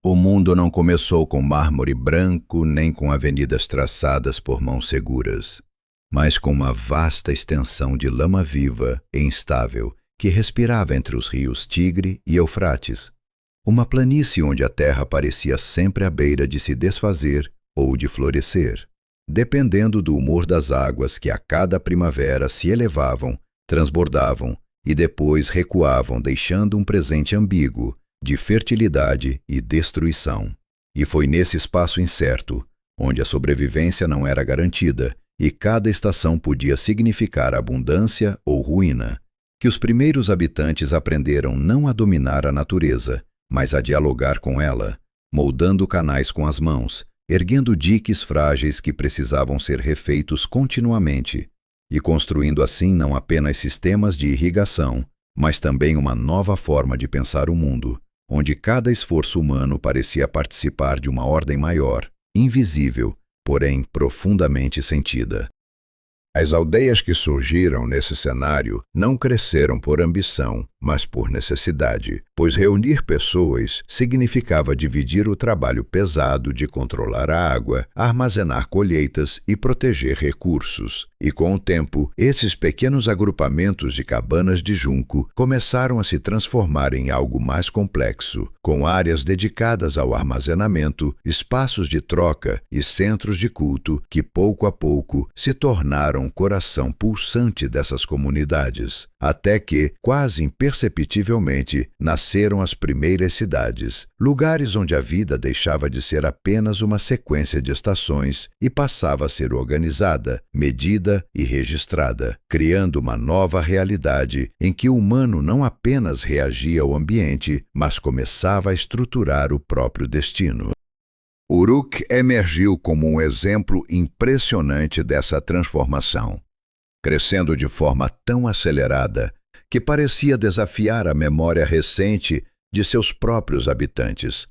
O mundo não começou com mármore branco nem com avenidas traçadas por mãos seguras, mas com uma vasta extensão de lama viva e instável que respirava entre os rios Tigre e Eufrates, uma planície onde a terra parecia sempre à beira de se desfazer ou de florescer, dependendo do humor das águas que a cada primavera se elevavam, transbordavam e depois recuavam, deixando um presente ambíguo de fertilidade e destruição. E foi nesse espaço incerto, onde a sobrevivência não era garantida e cada estação podia significar abundância ou ruína, que os primeiros habitantes aprenderam não a dominar a natureza, mas a dialogar com ela, moldando canais com as mãos, erguendo diques frágeis que precisavam ser refeitos continuamente, e construindo assim não apenas sistemas de irrigação, mas também uma nova forma de pensar o mundo, onde cada esforço humano parecia participar de uma ordem maior, invisível, porém profundamente sentida. As aldeias que surgiram nesse cenário não cresceram por ambição, mas por necessidade, pois reunir pessoas significava dividir o trabalho pesado de controlar a água, armazenar colheitas e proteger recursos. E com o tempo, esses pequenos agrupamentos de cabanas de junco começaram a se transformar em algo mais complexo, com áreas dedicadas ao armazenamento, espaços de troca e centros de culto que, pouco a pouco, se tornaram o coração pulsante dessas comunidades, até que, quase imperceptivelmente, nasceram as primeiras cidades, lugares onde a vida deixava de ser apenas uma sequência de estações e passava a ser organizada, medida e registrada, criando uma nova realidade em que o humano não apenas reagia ao ambiente, mas começava a estruturar o próprio destino. Uruk emergiu como um exemplo impressionante dessa transformação, crescendo de forma tão acelerada que parecia desafiar a memória recente de seus próprios habitantes,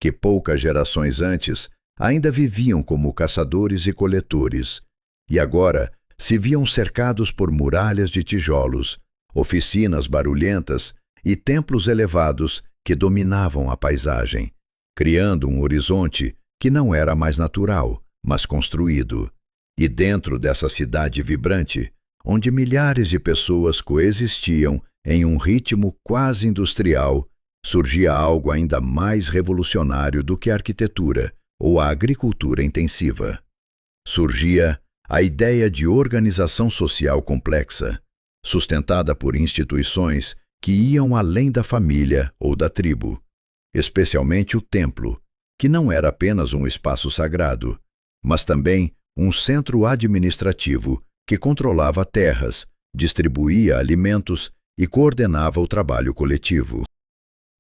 que poucas gerações antes ainda viviam como caçadores e coletores, e agora se viam cercados por muralhas de tijolos, oficinas barulhentas e templos elevados que dominavam a paisagem, criando um horizonte que não era mais natural, mas construído. E dentro dessa cidade vibrante, onde milhares de pessoas coexistiam em um ritmo quase industrial, surgia algo ainda mais revolucionário do que a arquitetura ou a agricultura intensiva. Surgia a ideia de organização social complexa, sustentada por instituições que iam além da família ou da tribo, especialmente o templo, que não era apenas um espaço sagrado, mas também um centro administrativo que controlava terras, distribuía alimentos e coordenava o trabalho coletivo.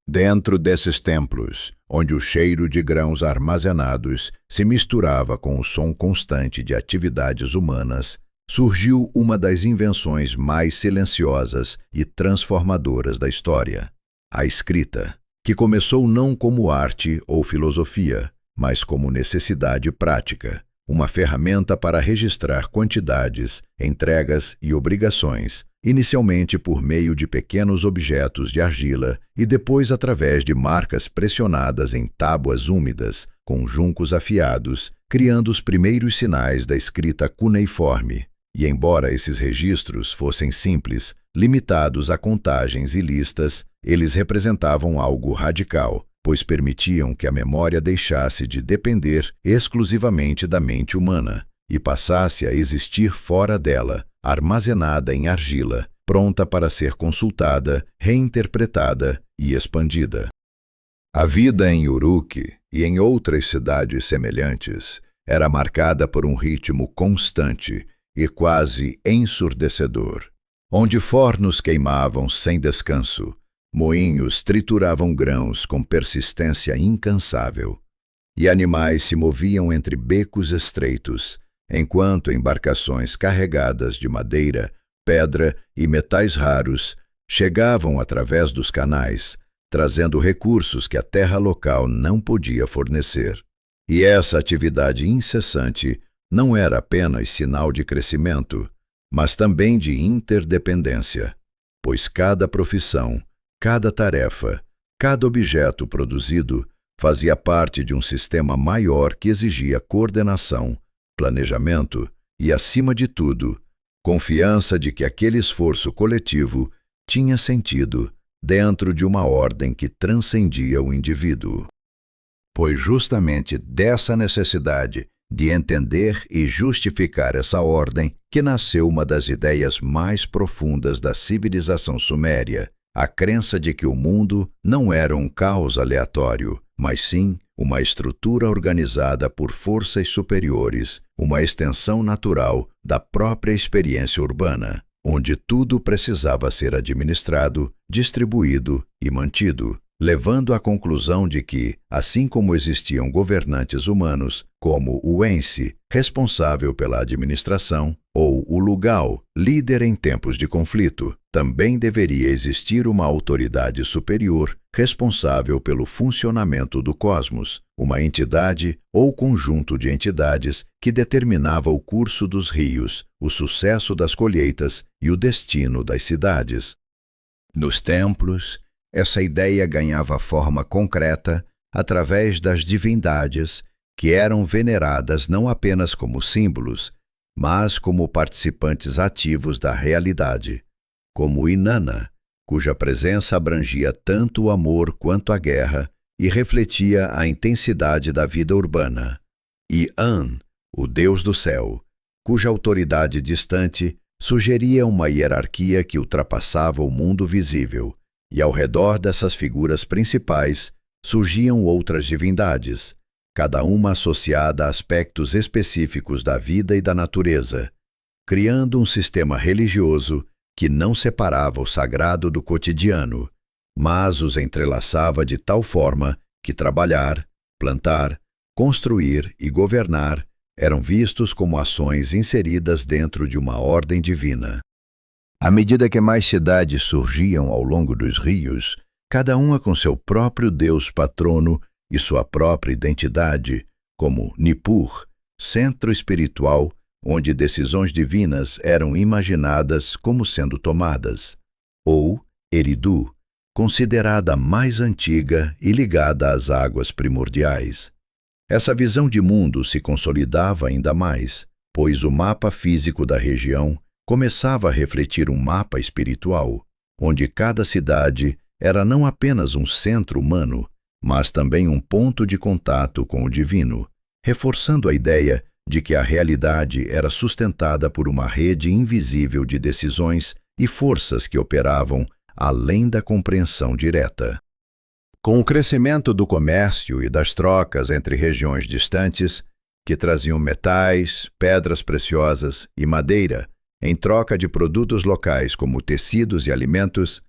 Dentro desses templos, onde o cheiro de grãos armazenados se misturava com o som constante de atividades humanas, surgiu uma das invenções mais silenciosas e transformadoras da história: a escrita, que começou não como arte ou filosofia, mas como necessidade prática, uma ferramenta para registrar quantidades, entregas e obrigações, inicialmente por meio de pequenos objetos de argila e depois através de marcas pressionadas em tábuas úmidas, com juncos afiados, criando os primeiros sinais da escrita cuneiforme. E embora esses registros fossem simples, limitados a contagens e listas, eles representavam algo radical, pois permitiam que a memória deixasse de depender exclusivamente da mente humana e passasse a existir fora dela, armazenada em argila, pronta para ser consultada, reinterpretada e expandida. A vida em Uruk e em outras cidades semelhantes era marcada por um ritmo constante e quase ensurdecedor, onde fornos queimavam sem descanso, moinhos trituravam grãos com persistência incansável, e animais se moviam entre becos estreitos, enquanto embarcações carregadas de madeira, pedra e metais raros chegavam através dos canais, trazendo recursos que a terra local não podia fornecer. E essa atividade incessante não era apenas sinal de crescimento, mas também de interdependência, pois cada profissão, cada tarefa, cada objeto produzido fazia parte de um sistema maior que exigia coordenação, planejamento e, acima de tudo, confiança de que aquele esforço coletivo tinha sentido dentro de uma ordem que transcendia o indivíduo. Foi justamente dessa necessidade de entender e justificar essa ordem que nasceu uma das ideias mais profundas da civilização suméria, a crença de que o mundo não era um caos aleatório, mas sim uma estrutura organizada por forças superiores, uma extensão natural da própria experiência urbana, onde tudo precisava ser administrado, distribuído e mantido, levando à conclusão de que, assim como existiam governantes humanos, como o Ensi, responsável pela administração, ou o Lugal, líder em tempos de conflito, também deveria existir uma autoridade superior responsável pelo funcionamento do cosmos, uma entidade ou conjunto de entidades que determinava o curso dos rios, o sucesso das colheitas e o destino das cidades. Nos templos, essa ideia ganhava forma concreta através das divindades que eram veneradas não apenas como símbolos, mas como participantes ativos da realidade, como Inanna, cuja presença abrangia tanto o amor quanto a guerra e refletia a intensidade da vida urbana, e An, o deus do céu, cuja autoridade distante sugeria uma hierarquia que ultrapassava o mundo visível, e ao redor dessas figuras principais surgiam outras divindades, cada uma associada a aspectos específicos da vida e da natureza, criando um sistema religioso que não separava o sagrado do cotidiano, mas os entrelaçava de tal forma que trabalhar, plantar, construir e governar eram vistos como ações inseridas dentro de uma ordem divina. À medida que mais cidades surgiam ao longo dos rios, cada uma com seu próprio deus patrono e sua própria identidade, como Nippur, centro espiritual onde decisões divinas eram imaginadas como sendo tomadas, ou Eridu, considerada a mais antiga e ligada às águas primordiais. Essa visão de mundo se consolidava ainda mais, pois o mapa físico da região começava a refletir um mapa espiritual, onde cada cidade era não apenas um centro humano, mas também um ponto de contato com o divino, reforçando a ideia de que a realidade era sustentada por uma rede invisível de decisões e forças que operavam além da compreensão direta. Com o crescimento do comércio e das trocas entre regiões distantes, que traziam metais, pedras preciosas e madeira, em troca de produtos locais como tecidos e alimentos,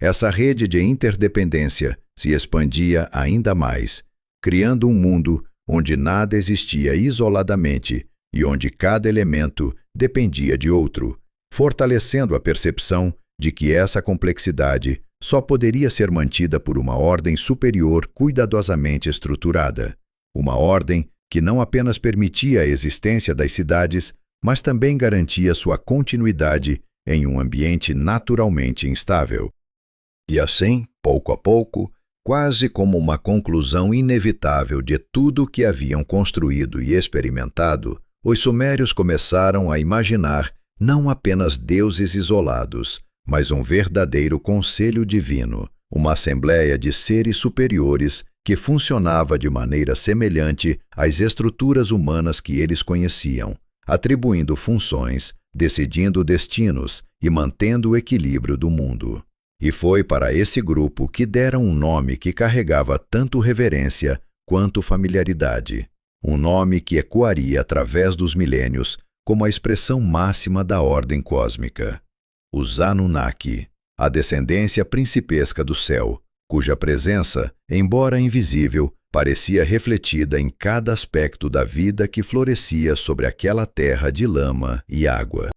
essa rede de interdependência se expandia ainda mais, criando um mundo onde nada existia isoladamente e onde cada elemento dependia de outro, fortalecendo a percepção de que essa complexidade só poderia ser mantida por uma ordem superior cuidadosamente estruturada, uma ordem que não apenas permitia a existência das cidades, mas também garantia sua continuidade em um ambiente naturalmente instável. E assim, pouco a pouco, quase como uma conclusão inevitável de tudo o que haviam construído e experimentado, os sumérios começaram a imaginar não apenas deuses isolados, mas um verdadeiro conselho divino, uma assembleia de seres superiores que funcionava de maneira semelhante às estruturas humanas que eles conheciam, atribuindo funções, decidindo destinos e mantendo o equilíbrio do mundo. E foi para esse grupo que deram um nome que carregava tanto reverência quanto familiaridade, um nome que ecoaria através dos milênios como a expressão máxima da ordem cósmica. Os Anunnaki, a descendência principesca do céu, cuja presença, embora invisível, parecia refletida em cada aspecto da vida que florescia sobre aquela terra de lama e água.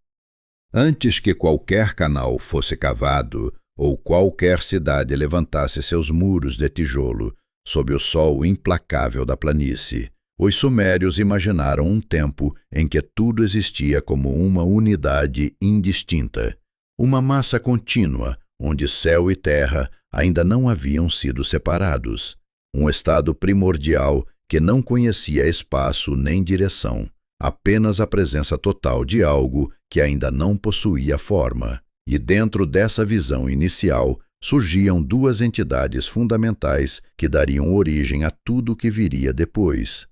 Antes que qualquer canal fosse cavado, ou qualquer cidade levantasse seus muros de tijolo sob o sol implacável da planície, os sumérios imaginaram um tempo em que tudo existia como uma unidade indistinta, uma massa contínua onde céu e terra ainda não haviam sido separados, um estado primordial que não conhecia espaço nem direção, apenas a presença total de algo que ainda não possuía forma. E dentro dessa visão inicial surgiam duas entidades fundamentais que dariam origem a tudo que viria depois.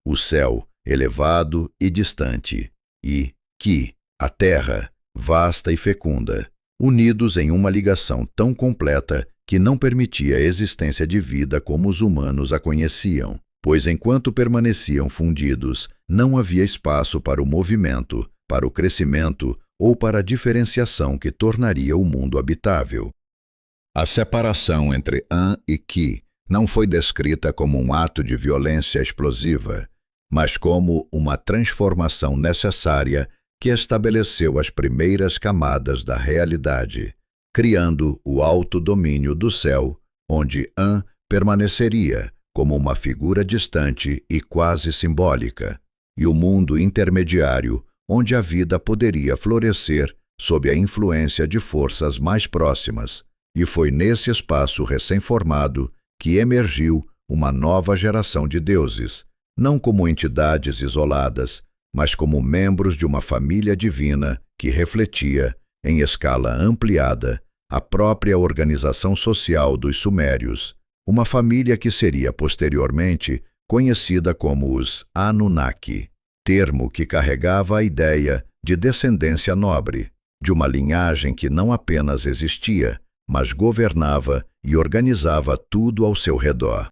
O céu, elevado e distante, e Ki, a terra, vasta e fecunda, unidos em uma ligação tão completa que não permitia a existência de vida como os humanos a conheciam, pois enquanto permaneciam fundidos, não havia espaço para o movimento, para o crescimento ou para a diferenciação que tornaria o mundo habitável. A separação entre An e Ki não foi descrita como um ato de violência explosiva, mas como uma transformação necessária que estabeleceu as primeiras camadas da realidade, criando o autodomínio do céu, onde An permaneceria como uma figura distante e quase simbólica, e o mundo intermediário, onde a vida poderia florescer sob a influência de forças mais próximas, e foi nesse espaço recém-formado que emergiu uma nova geração de deuses, não como entidades isoladas, mas como membros de uma família divina que refletia, em escala ampliada, a própria organização social dos sumérios, uma família que seria posteriormente conhecida como os Anunnaki, termo que carregava a ideia de descendência nobre, de uma linhagem que não apenas existia, mas governava e organizava tudo ao seu redor.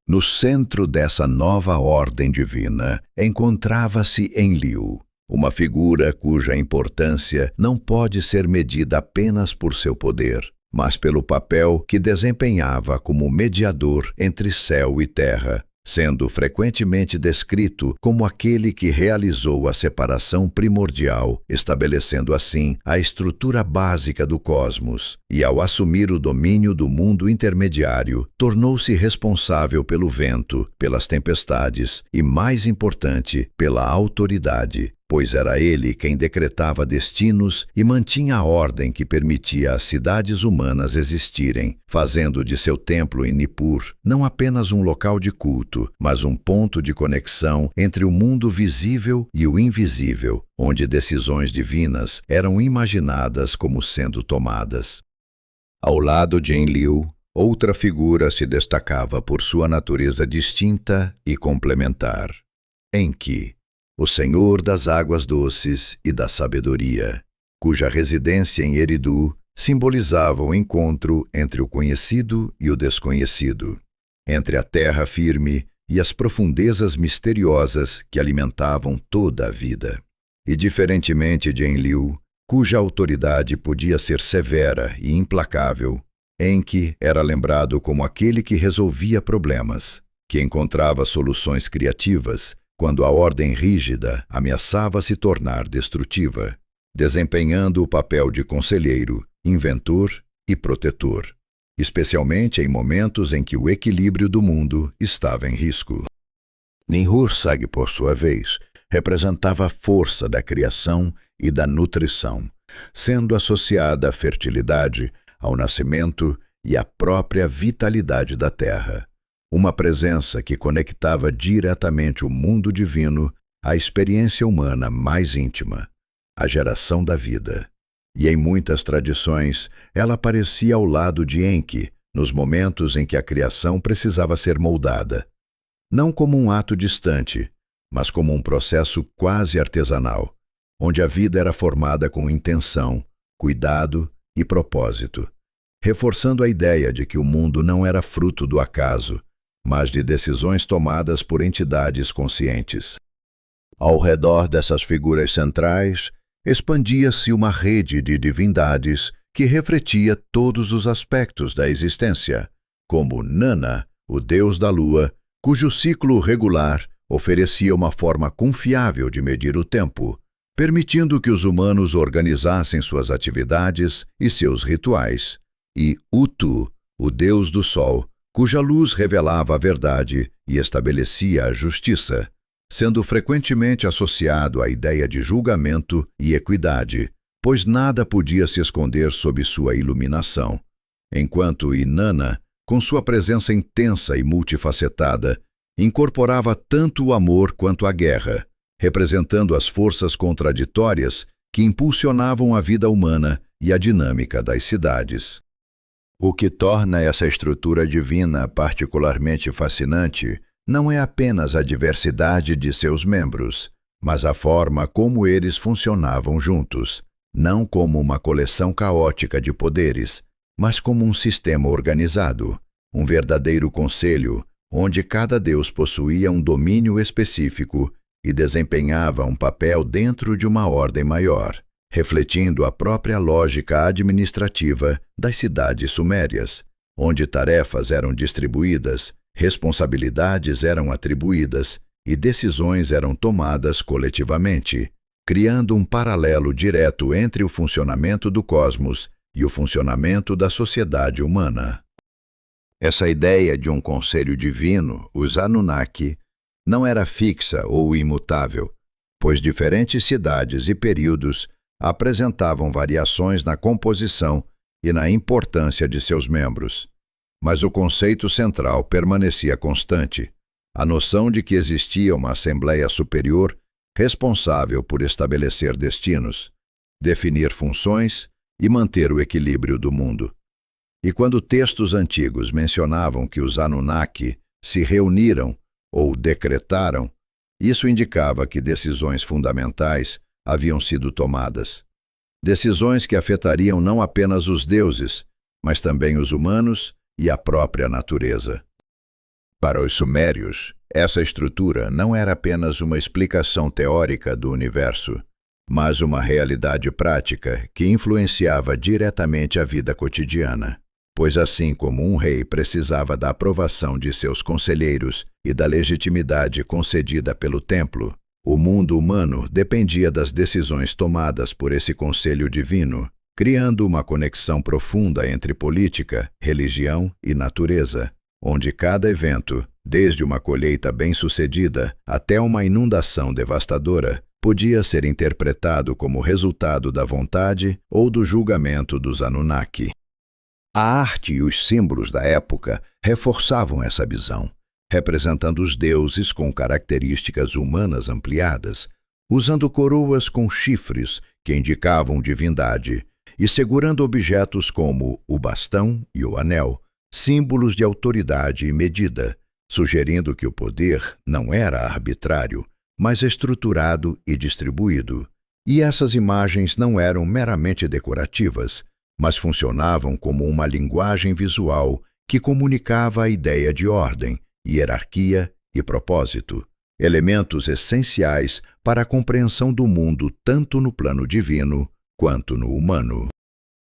No centro dessa nova ordem divina encontrava-se Enlil, uma figura cuja importância não pode ser medida apenas por seu poder, mas pelo papel que desempenhava como mediador entre céu e terra, sendo frequentemente descrito como aquele que realizou a separação primordial, estabelecendo assim a estrutura básica do cosmos, e ao assumir o domínio do mundo intermediário, tornou-se responsável pelo vento, pelas tempestades e, mais importante, pela autoridade, pois era ele quem decretava destinos e mantinha a ordem que permitia às cidades humanas existirem, fazendo de seu templo em Nippur não apenas um local de culto, mas um ponto de conexão entre o mundo visível e o invisível, onde decisões divinas eram imaginadas como sendo tomadas. Ao lado de Enlil, outra figura se destacava por sua natureza distinta e complementar. Enki, o Senhor das águas doces e da sabedoria, cuja residência em Eridu simbolizava o encontro entre o conhecido e o desconhecido, entre a terra firme e as profundezas misteriosas que alimentavam toda a vida. E diferentemente de Enlil, cuja autoridade podia ser severa e implacável, Enki era lembrado como aquele que resolvia problemas, que encontrava soluções criativas quando a ordem rígida ameaçava se tornar destrutiva, desempenhando o papel de conselheiro, inventor e protetor, especialmente em momentos em que o equilíbrio do mundo estava em risco. Ninhursag, por sua vez, representava a força da criação e da nutrição, sendo associada à fertilidade, ao nascimento e à própria vitalidade da terra. Uma presença que conectava diretamente o mundo divino à experiência humana mais íntima, a geração da vida. E em muitas tradições, ela aparecia ao lado de Enki, nos momentos em que a criação precisava ser moldada, não como um ato distante, mas como um processo quase artesanal, onde a vida era formada com intenção, cuidado e propósito, reforçando a ideia de que o mundo não era fruto do acaso, mas de decisões tomadas por entidades conscientes. Ao redor dessas figuras centrais, expandia-se uma rede de divindades que refletia todos os aspectos da existência, como Nana, o deus da lua, cujo ciclo regular oferecia uma forma confiável de medir o tempo, permitindo que os humanos organizassem suas atividades e seus rituais, e Utu, o deus do sol, cuja luz revelava a verdade e estabelecia a justiça, sendo frequentemente associado à ideia de julgamento e equidade, pois nada podia se esconder sob sua iluminação, enquanto Inanna, com sua presença intensa e multifacetada, incorporava tanto o amor quanto a guerra, representando as forças contraditórias que impulsionavam a vida humana e a dinâmica das cidades. O que torna essa estrutura divina particularmente fascinante não é apenas a diversidade de seus membros, mas a forma como eles funcionavam juntos, não como uma coleção caótica de poderes, mas como um sistema organizado, um verdadeiro conselho, onde cada deus possuía um domínio específico e desempenhava um papel dentro de uma ordem maior, refletindo a própria lógica administrativa das cidades sumérias, onde tarefas eram distribuídas, responsabilidades eram atribuídas e decisões eram tomadas coletivamente, criando um paralelo direto entre o funcionamento do cosmos e o funcionamento da sociedade humana. Essa ideia de um conselho divino, os Anunnaki, não era fixa ou imutável, pois diferentes cidades e períodos apresentavam variações na composição e na importância de seus membros. Mas o conceito central permanecia constante, a noção de que existia uma Assembleia Superior responsável por estabelecer destinos, definir funções e manter o equilíbrio do mundo. E quando textos antigos mencionavam que os Anunnaki se reuniram ou decretaram, isso indicava que decisões fundamentais haviam sido tomadas. Decisões que afetariam não apenas os deuses, mas também os humanos e a própria natureza. Para os sumérios, essa estrutura não era apenas uma explicação teórica do universo, mas uma realidade prática que influenciava diretamente a vida cotidiana. Pois assim como um rei precisava da aprovação de seus conselheiros e da legitimidade concedida pelo templo, o mundo humano dependia das decisões tomadas por esse conselho divino, criando uma conexão profunda entre política, religião e natureza, onde cada evento, desde uma colheita bem-sucedida até uma inundação devastadora, podia ser interpretado como resultado da vontade ou do julgamento dos Anunnaki. A arte e os símbolos da época reforçavam essa visão, representando os deuses com características humanas ampliadas, usando coroas com chifres que indicavam divindade e segurando objetos como o bastão e o anel, símbolos de autoridade e medida, sugerindo que o poder não era arbitrário, mas estruturado e distribuído. E essas imagens não eram meramente decorativas, mas funcionavam como uma linguagem visual que comunicava a ideia de ordem, hierarquia e propósito, elementos essenciais para a compreensão do mundo tanto no plano divino quanto no humano.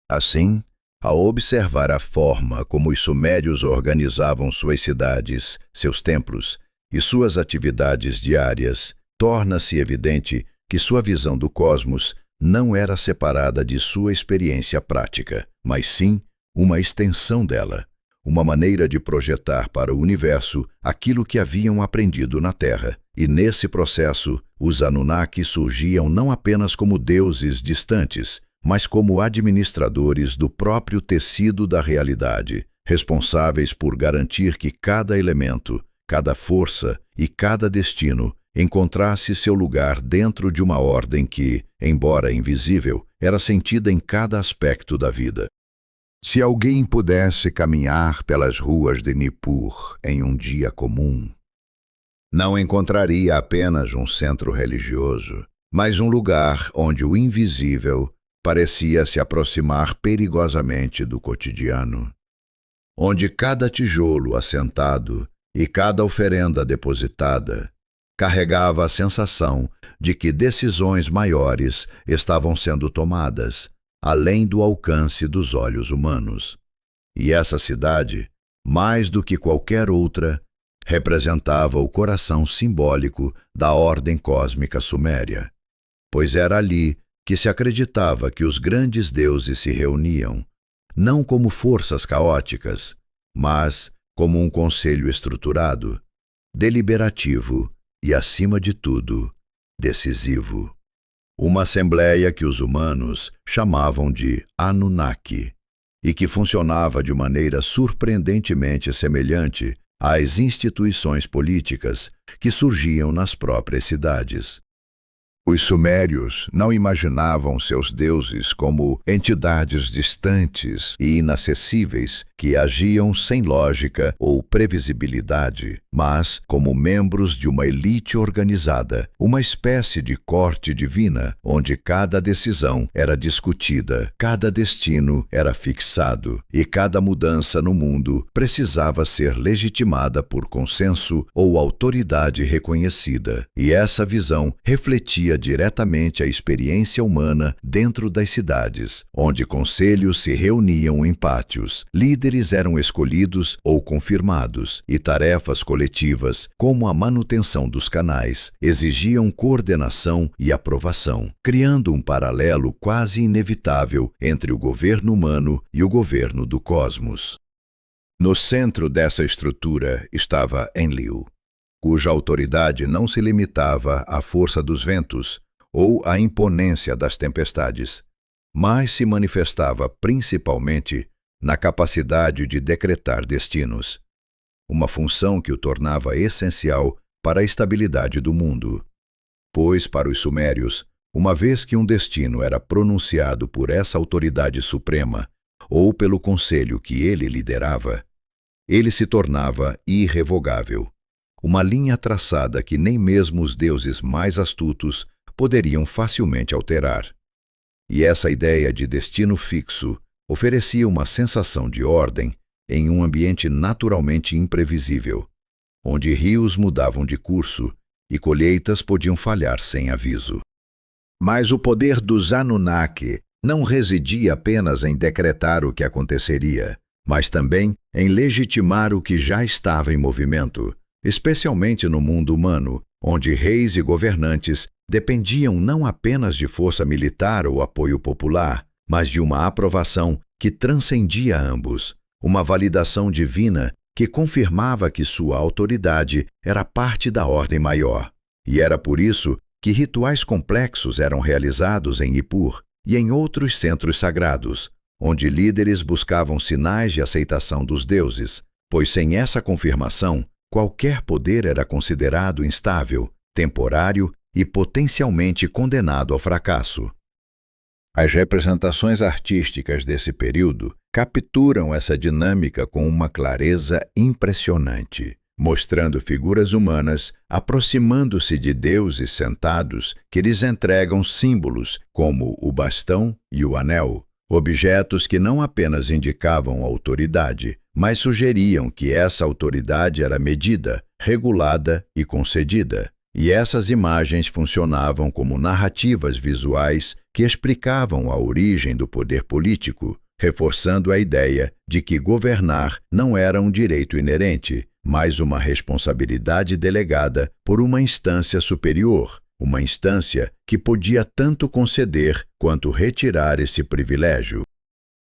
Assim, ao observar a forma como os sumérios organizavam suas cidades, seus templos e suas atividades diárias, torna-se evidente que sua visão do cosmos não era separada de sua experiência prática, mas sim uma extensão dela, uma maneira de projetar para o universo aquilo que haviam aprendido na Terra. E nesse processo, os Anunnaki surgiam não apenas como deuses distantes, mas como administradores do próprio tecido da realidade, responsáveis por garantir que cada elemento, cada força e cada destino encontrasse seu lugar dentro de uma ordem que, embora invisível, era sentida em cada aspecto da vida. Se alguém pudesse caminhar pelas ruas de Nippur em um dia comum, não encontraria apenas um centro religioso, mas um lugar onde o invisível parecia se aproximar perigosamente do cotidiano, onde cada tijolo assentado e cada oferenda depositada carregava a sensação de que decisões maiores estavam sendo tomadas, além do alcance dos olhos humanos. E essa cidade, mais do que qualquer outra, representava o coração simbólico da ordem cósmica suméria, pois era ali que se acreditava que os grandes deuses se reuniam, não como forças caóticas, mas como um conselho estruturado, deliberativo e, acima de tudo, decisivo. Uma assembleia que os humanos chamavam de Anunnaki, e que funcionava de maneira surpreendentemente semelhante às instituições políticas que surgiam nas próprias cidades. Os sumérios não imaginavam seus deuses como entidades distantes e inacessíveis que agiam sem lógica ou previsibilidade, mas como membros de uma elite organizada, uma espécie de corte divina, onde cada decisão era discutida, cada destino era fixado e cada mudança no mundo precisava ser legitimada por consenso ou autoridade reconhecida. E essa visão refletia diretamente a experiência humana dentro das cidades, onde conselhos se reuniam em pátios, líderes eram escolhidos ou confirmados, e tarefas coletivas, como a manutenção dos canais, exigiam coordenação e aprovação, criando um paralelo quase inevitável entre o governo humano e o governo do cosmos. No centro dessa estrutura estava Enlil, cuja autoridade não se limitava à força dos ventos ou à imponência das tempestades, mas se manifestava principalmente na capacidade de decretar destinos, uma função que o tornava essencial para a estabilidade do mundo. Pois, para os sumérios, uma vez que um destino era pronunciado por essa autoridade suprema ou pelo conselho que ele liderava, ele se tornava irrevogável, uma linha traçada que nem mesmo os deuses mais astutos poderiam facilmente alterar. E essa ideia de destino fixo oferecia uma sensação de ordem em um ambiente naturalmente imprevisível, onde rios mudavam de curso e colheitas podiam falhar sem aviso. Mas o poder dos Anunnaki não residia apenas em decretar o que aconteceria, mas também em legitimar o que já estava em movimento, especialmente no mundo humano, onde reis e governantes dependiam não apenas de força militar ou apoio popular, mas de uma aprovação que transcendia ambos, uma validação divina que confirmava que sua autoridade era parte da ordem maior. E era por isso que rituais complexos eram realizados em Nippur e em outros centros sagrados, onde líderes buscavam sinais de aceitação dos deuses, pois sem essa confirmação, qualquer poder era considerado instável, temporário e potencialmente condenado ao fracasso. As representações artísticas desse período capturam essa dinâmica com uma clareza impressionante, mostrando figuras humanas aproximando-se de deuses sentados que lhes entregam símbolos como o bastão e o anel, objetos que não apenas indicavam autoridade, mas sugeriam que essa autoridade era medida, regulada e concedida. E essas imagens funcionavam como narrativas visuais que explicavam a origem do poder político, reforçando a ideia de que governar não era um direito inerente, mas uma responsabilidade delegada por uma instância superior, uma instância que podia tanto conceder quanto retirar esse privilégio.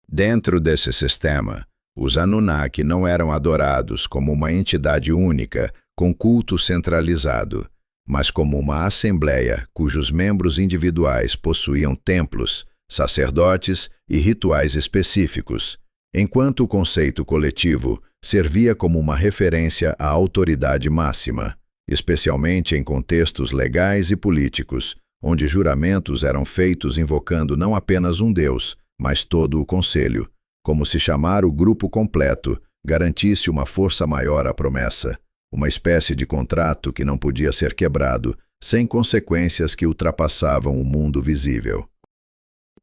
Dentro desse sistema, os Anunnaki não eram adorados como uma entidade única, com culto centralizado, mas como uma assembleia cujos membros individuais possuíam templos, sacerdotes e rituais específicos, enquanto o conceito coletivo servia como uma referência à autoridade máxima, especialmente em contextos legais e políticos, onde juramentos eram feitos invocando não apenas um deus, mas todo o conselho, como se chamar o grupo completo garantisse uma força maior à promessa, uma espécie de contrato que não podia ser quebrado, sem consequências que ultrapassavam o mundo visível.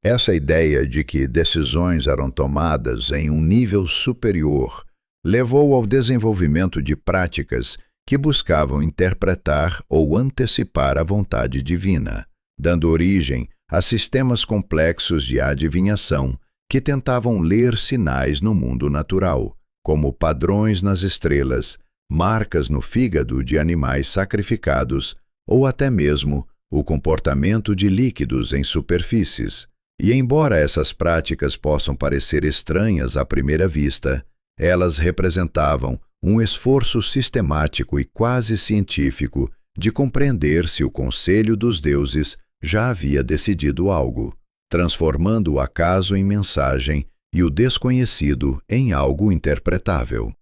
Essa ideia de que decisões eram tomadas em um nível superior levou ao desenvolvimento de práticas que buscavam interpretar ou antecipar a vontade divina, dando origem a sistemas complexos de adivinhação que tentavam ler sinais no mundo natural, como padrões nas estrelas, marcas no fígado de animais sacrificados ou até mesmo o comportamento de líquidos em superfícies. E embora essas práticas possam parecer estranhas à primeira vista, elas representavam um esforço sistemático e quase científico de compreender se o conselho dos deuses já havia decidido algo, transformando o acaso em mensagem e o desconhecido em algo interpretável.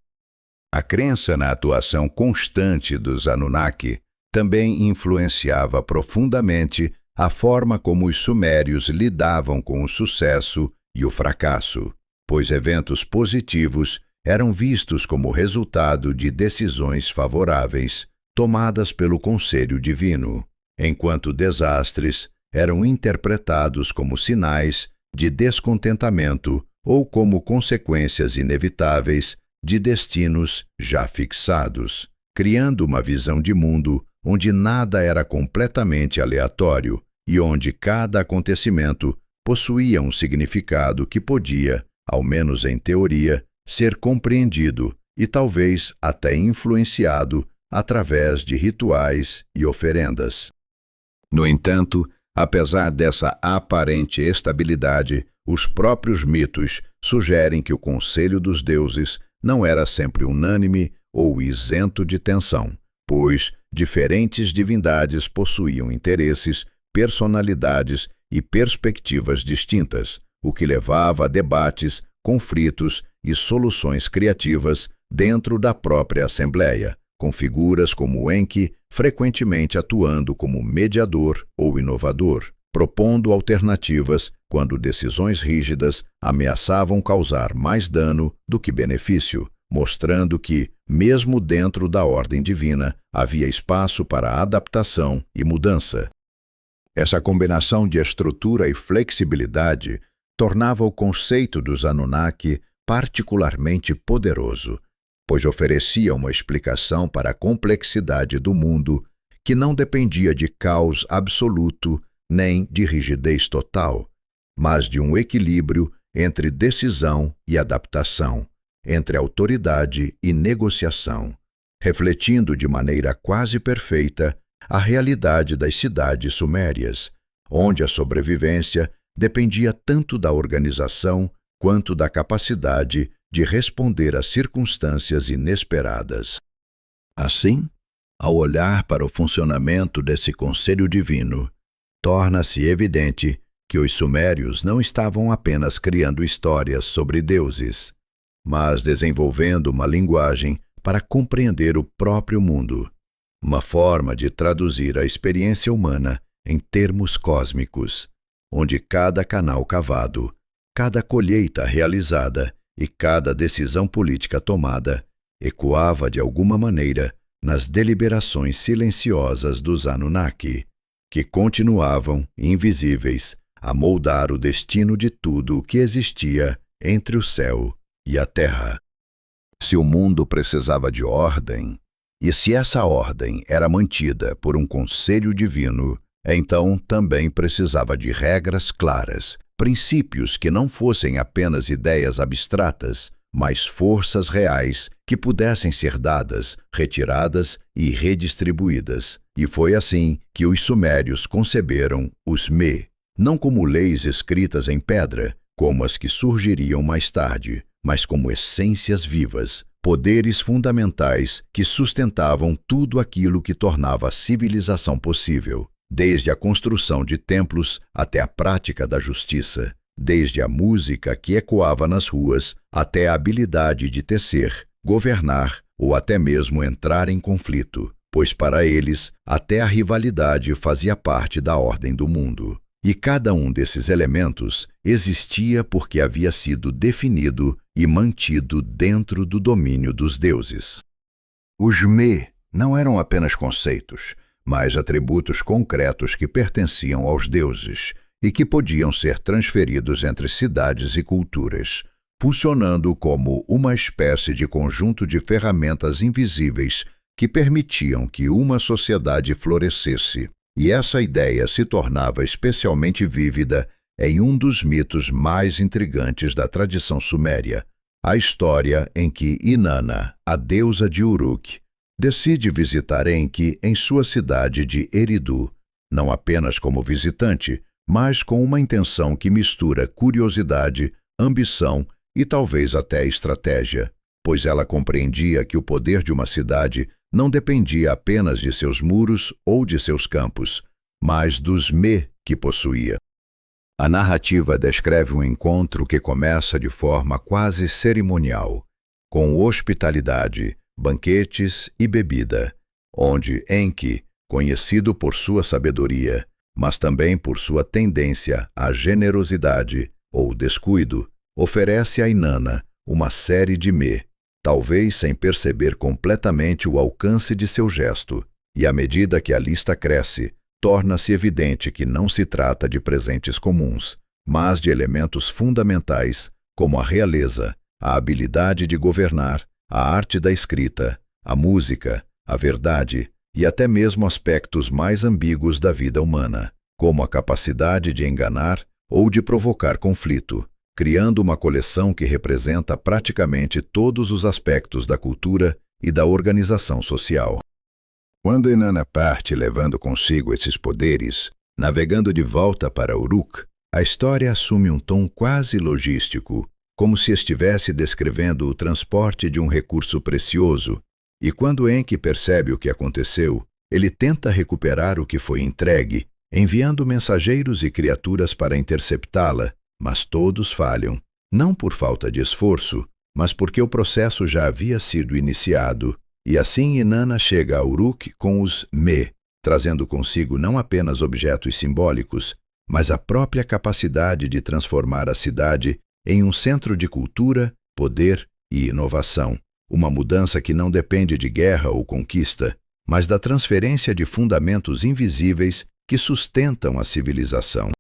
A crença na atuação constante dos Anunnaki também influenciava profundamente a forma como os sumérios lidavam com o sucesso e o fracasso, pois eventos positivos eram vistos como resultado de decisões favoráveis tomadas pelo conselho divino, enquanto desastres eram interpretados como sinais de descontentamento ou como consequências inevitáveis de destinos já fixados, criando uma visão de mundo onde nada era completamente aleatório e onde cada acontecimento possuía um significado que podia, ao menos em teoria, ser compreendido e talvez até influenciado através de rituais e oferendas. No entanto, apesar dessa aparente estabilidade, os próprios mitos sugerem que o conselho dos deuses não era sempre unânime ou isento de tensão, pois diferentes divindades possuíam interesses, personalidades e perspectivas distintas, o que levava a debates, conflitos e soluções criativas dentro da própria Assembleia, com figuras como Enki frequentemente atuando como mediador ou inovador, propondo alternativas quando decisões rígidas ameaçavam causar mais dano do que benefício, mostrando que, mesmo dentro da ordem divina, havia espaço para adaptação e mudança. Essa combinação de estrutura e flexibilidade tornava o conceito dos Anunnaki particularmente poderoso, pois oferecia uma explicação para a complexidade do mundo que não dependia de caos absoluto nem de rigidez total, mas de um equilíbrio entre decisão e adaptação, entre autoridade e negociação, refletindo de maneira quase perfeita a realidade das cidades sumérias, onde a sobrevivência dependia tanto da organização quanto da capacidade de responder a circunstâncias inesperadas. Assim, ao olhar para o funcionamento desse conselho divino, torna-se evidente que os sumérios não estavam apenas criando histórias sobre deuses, mas desenvolvendo uma linguagem para compreender o próprio mundo, uma forma de traduzir a experiência humana em termos cósmicos, onde cada canal cavado, cada colheita realizada e cada decisão política tomada ecoava de alguma maneira nas deliberações silenciosas dos Anunnaki, que continuavam, invisíveis, a moldar o destino de tudo o que existia entre o céu e a terra. Se o mundo precisava de ordem, e se essa ordem era mantida por um conselho divino, então também precisava de regras claras, princípios que não fossem apenas ideias abstratas, mas forças reais que pudessem ser dadas, retiradas e redistribuídas. E foi assim que os sumérios conceberam os Me, não como leis escritas em pedra, como as que surgiriam mais tarde, mas como essências vivas, poderes fundamentais que sustentavam tudo aquilo que tornava a civilização possível, desde a construção de templos até a prática da justiça, desde a música que ecoava nas ruas até a habilidade de tecer, governar ou até mesmo entrar em conflito, pois para eles até a rivalidade fazia parte da ordem do mundo. E cada um desses elementos existia porque havia sido definido e mantido dentro do domínio dos deuses. Os Me não eram apenas conceitos, mas atributos concretos que pertenciam aos deuses e que podiam ser transferidos entre cidades e culturas, funcionando como uma espécie de conjunto de ferramentas invisíveis que permitiam que uma sociedade florescesse. E essa ideia se tornava especialmente vívida em um dos mitos mais intrigantes da tradição suméria, a história em que Inanna, a deusa de Uruk, decide visitar Enki em sua cidade de Eridu, não apenas como visitante, mas com uma intenção que mistura curiosidade, ambição e talvez até estratégia, pois ela compreendia que o poder de uma cidade não dependia apenas de seus muros ou de seus campos, mas dos Me que possuía. A narrativa descreve um encontro que começa de forma quase cerimonial, com hospitalidade, banquetes e bebida, onde Enki, conhecido por sua sabedoria, mas também por sua tendência à generosidade ou descuido, oferece a Inanna uma série de talvez sem perceber completamente o alcance de seu gesto, e à medida que a lista cresce, torna-se evidente que não se trata de presentes comuns, mas de elementos fundamentais como a realeza, a habilidade de governar, a arte da escrita, a música, a verdade e até mesmo aspectos mais ambíguos da vida humana, como a capacidade de enganar ou de provocar conflito, criando uma coleção que representa praticamente todos os aspectos da cultura e da organização social. Quando Inanna parte levando consigo esses poderes, navegando de volta para Uruk, a história assume um tom quase logístico, como se estivesse descrevendo o transporte de um recurso precioso, e quando Enki percebe o que aconteceu, ele tenta recuperar o que foi entregue, enviando mensageiros e criaturas para interceptá-la, mas todos falham, não por falta de esforço, mas porque o processo já havia sido iniciado. E assim Inanna chega a Uruk com os trazendo consigo não apenas objetos simbólicos, mas a própria capacidade de transformar a cidade em um centro de cultura, poder e inovação. Uma mudança que não depende de guerra ou conquista, mas da transferência de fundamentos invisíveis que sustentam a civilização.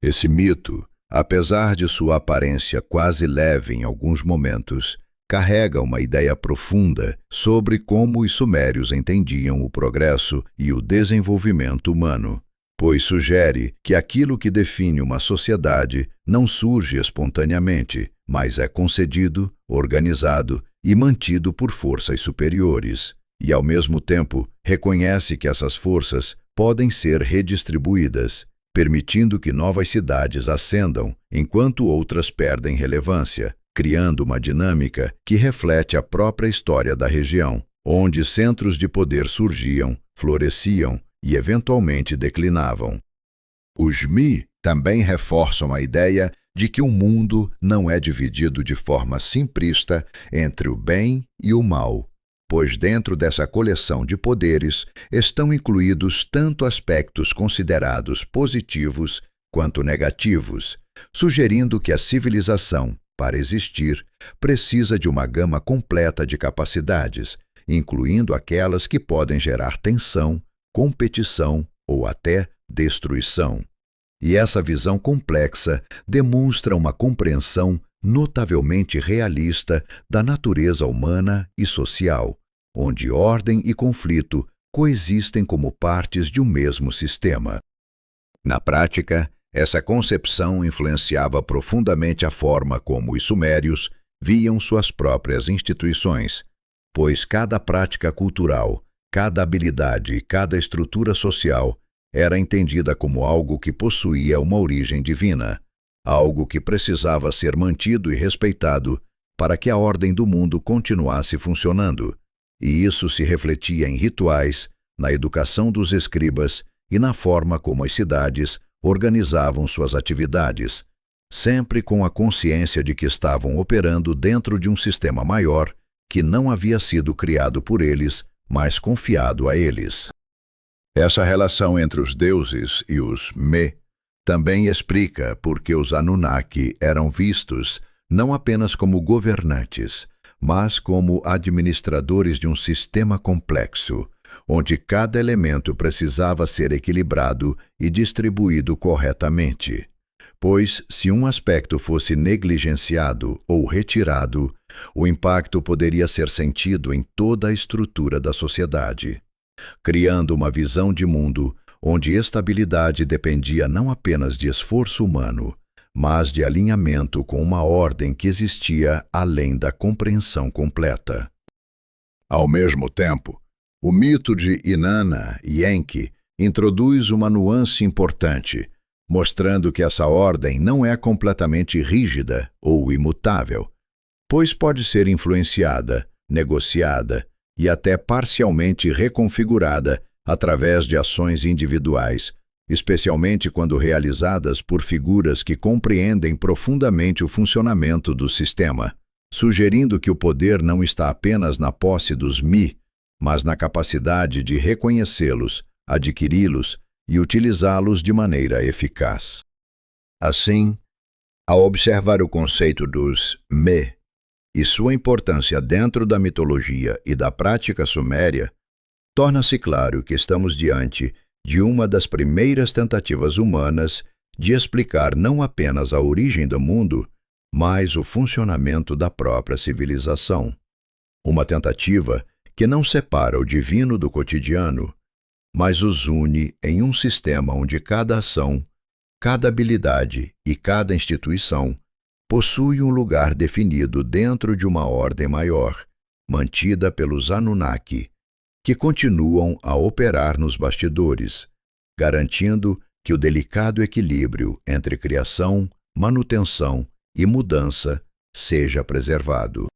Esse mito, apesar de sua aparência quase leve em alguns momentos, carrega uma ideia profunda sobre como os sumérios entendiam o progresso e o desenvolvimento humano, pois sugere que aquilo que define uma sociedade não surge espontaneamente, mas é concedido, organizado e mantido por forças superiores, e ao mesmo tempo reconhece que essas forças podem ser redistribuídas, permitindo que novas cidades ascendam, enquanto outras perdem relevância, criando uma dinâmica que reflete a própria história da região, onde centros de poder surgiam, floresciam e eventualmente declinavam. Os também reforçam a ideia de que o mundo não é dividido de forma simplista entre o bem e o mal, pois dentro dessa coleção de poderes estão incluídos tanto aspectos considerados positivos quanto negativos, sugerindo que a civilização, para existir, precisa de uma gama completa de capacidades, incluindo aquelas que podem gerar tensão, competição ou até destruição. E essa visão complexa demonstra uma compreensão notavelmente realista da natureza humana e social, onde ordem e conflito coexistem como partes de um mesmo sistema. Na prática, essa concepção influenciava profundamente a forma como os sumérios viam suas próprias instituições, pois cada prática cultural, cada habilidade e cada estrutura social era entendida como algo que possuía uma origem divina, algo que precisava ser mantido e respeitado para que a ordem do mundo continuasse funcionando, e isso se refletia em rituais, na educação dos escribas e na forma como as cidades organizavam suas atividades, sempre com a consciência de que estavam operando dentro de um sistema maior que não havia sido criado por eles, mas confiado a eles. Essa relação entre os deuses e os também explica por que os Anunnaki eram vistos não apenas como governantes, mas como administradores de um sistema complexo, onde cada elemento precisava ser equilibrado e distribuído corretamente. Pois, se um aspecto fosse negligenciado ou retirado, o impacto poderia ser sentido em toda a estrutura da sociedade, criando uma visão de mundo onde estabilidade dependia não apenas de esforço humano, mas de alinhamento com uma ordem que existia além da compreensão completa. Ao mesmo tempo, o mito de Inanna e Enki introduz uma nuance importante, mostrando que essa ordem não é completamente rígida ou imutável, pois pode ser influenciada, negociada e até parcialmente reconfigurada através de ações individuais, especialmente quando realizadas por figuras que compreendem profundamente o funcionamento do sistema, sugerindo que o poder não está apenas na posse dos Mi, mas na capacidade de reconhecê-los, adquiri-los e utilizá-los de maneira eficaz. Assim, ao observar o conceito dos Me e sua importância dentro da mitologia e da prática suméria, torna-se claro que estamos diante de uma das primeiras tentativas humanas de explicar não apenas a origem do mundo, mas o funcionamento da própria civilização. Uma tentativa que não separa o divino do cotidiano, mas os une em um sistema onde cada ação, cada habilidade e cada instituição possui um lugar definido dentro de uma ordem maior, mantida pelos Anunnaki, que continuam a operar nos bastidores, garantindo que o delicado equilíbrio entre criação, manutenção e mudança seja preservado.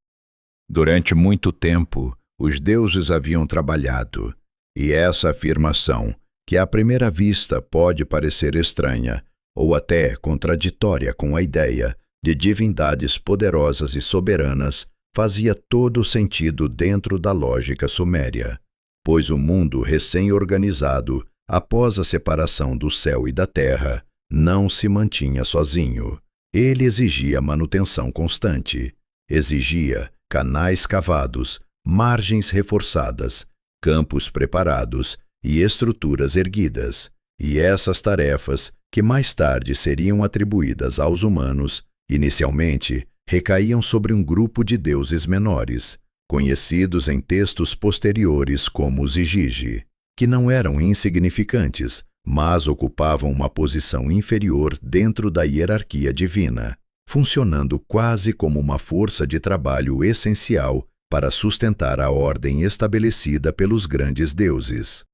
Durante muito tempo, os deuses haviam trabalhado, e essa afirmação, que à primeira vista pode parecer estranha ou até contraditória com a ideia de divindades poderosas e soberanas, fazia todo o sentido dentro da lógica suméria, pois o mundo recém-organizado, após a separação do céu e da terra, não se mantinha sozinho. Ele exigia manutenção constante, exigia canais cavados, margens reforçadas, campos preparados e estruturas erguidas, e essas tarefas, que mais tarde seriam atribuídas aos humanos, inicialmente recaíam sobre um grupo de deuses menores, conhecidos em textos posteriores como os Igigi, que não eram insignificantes, mas ocupavam uma posição inferior dentro da hierarquia divina, funcionando quase como uma força de trabalho essencial para sustentar a ordem estabelecida pelos grandes deuses.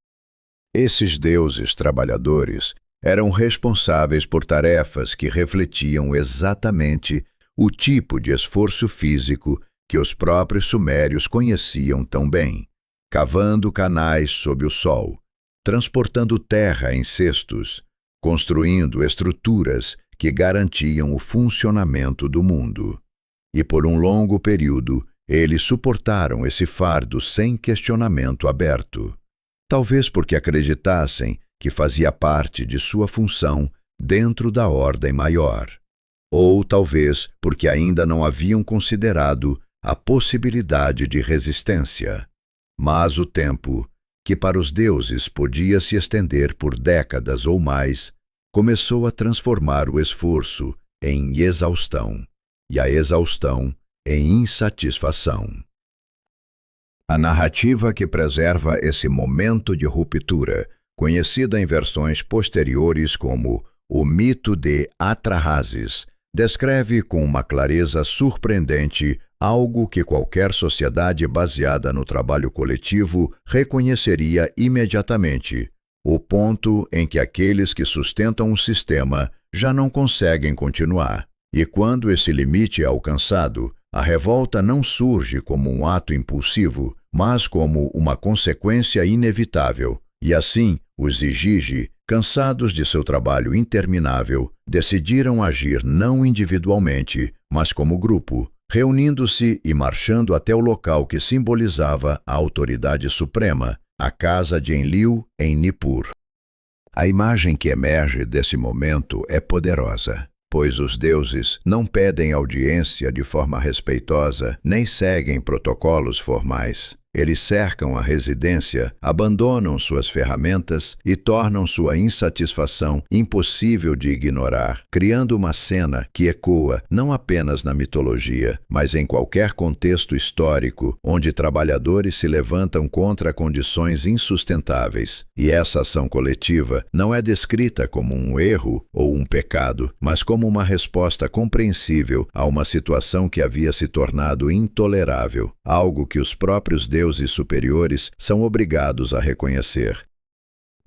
Esses deuses trabalhadores eram responsáveis por tarefas que refletiam exatamente o tipo de esforço físico que os próprios sumérios conheciam tão bem, cavando canais sob o sol, transportando terra em cestos, construindo estruturas que garantiam o funcionamento do mundo. E por um longo período, eles suportaram esse fardo sem questionamento aberto, talvez porque acreditassem que fazia parte de sua função dentro da ordem maior, ou talvez porque ainda não haviam considerado a possibilidade de resistência. Mas o tempo, que para os deuses podia se estender por décadas ou mais, começou a transformar o esforço em exaustão, e a exaustão em insatisfação. A narrativa que preserva esse momento de ruptura, conhecida em versões posteriores como o mito de Atrahasis, descreve com uma clareza surpreendente algo que qualquer sociedade baseada no trabalho coletivo reconheceria imediatamente: o ponto em que aqueles que sustentam o sistema já não conseguem continuar. E quando esse limite é alcançado, a revolta não surge como um ato impulsivo, mas como uma consequência inevitável. E assim, os Igigi, cansados de seu trabalho interminável, decidiram agir não individualmente, mas como grupo, reunindo-se e marchando até o local que simbolizava a autoridade suprema, a casa de Enlil em Nippur. A imagem que emerge desse momento é poderosa, pois os deuses não pedem audiência de forma respeitosa, nem seguem protocolos formais. Eles cercam a residência, abandonam suas ferramentas e tornam sua insatisfação impossível de ignorar, criando uma cena que ecoa não apenas na mitologia, mas em qualquer contexto histórico onde trabalhadores se levantam contra condições insustentáveis. E essa ação coletiva não é descrita como um erro ou um pecado, mas como uma resposta compreensível a uma situação que havia se tornado intolerável, algo que os próprios deuses superiores são obrigados a reconhecer.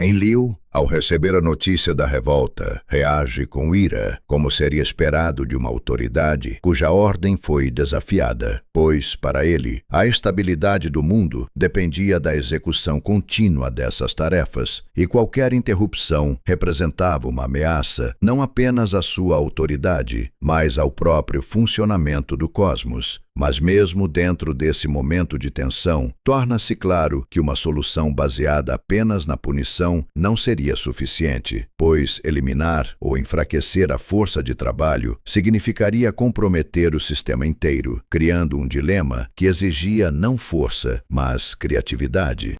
Enlil, ao receber a notícia da revolta, reage com ira, como seria esperado de uma autoridade cuja ordem foi desafiada, pois, para ele, a estabilidade do mundo dependia da execução contínua dessas tarefas, e qualquer interrupção representava uma ameaça não apenas à sua autoridade, mas ao próprio funcionamento do cosmos. Mas mesmo dentro desse momento de tensão, torna-se claro que uma solução baseada apenas na punição não seria suficiente, pois eliminar ou enfraquecer a força de trabalho significaria comprometer o sistema inteiro, criando um dilema que exigia não força, mas criatividade.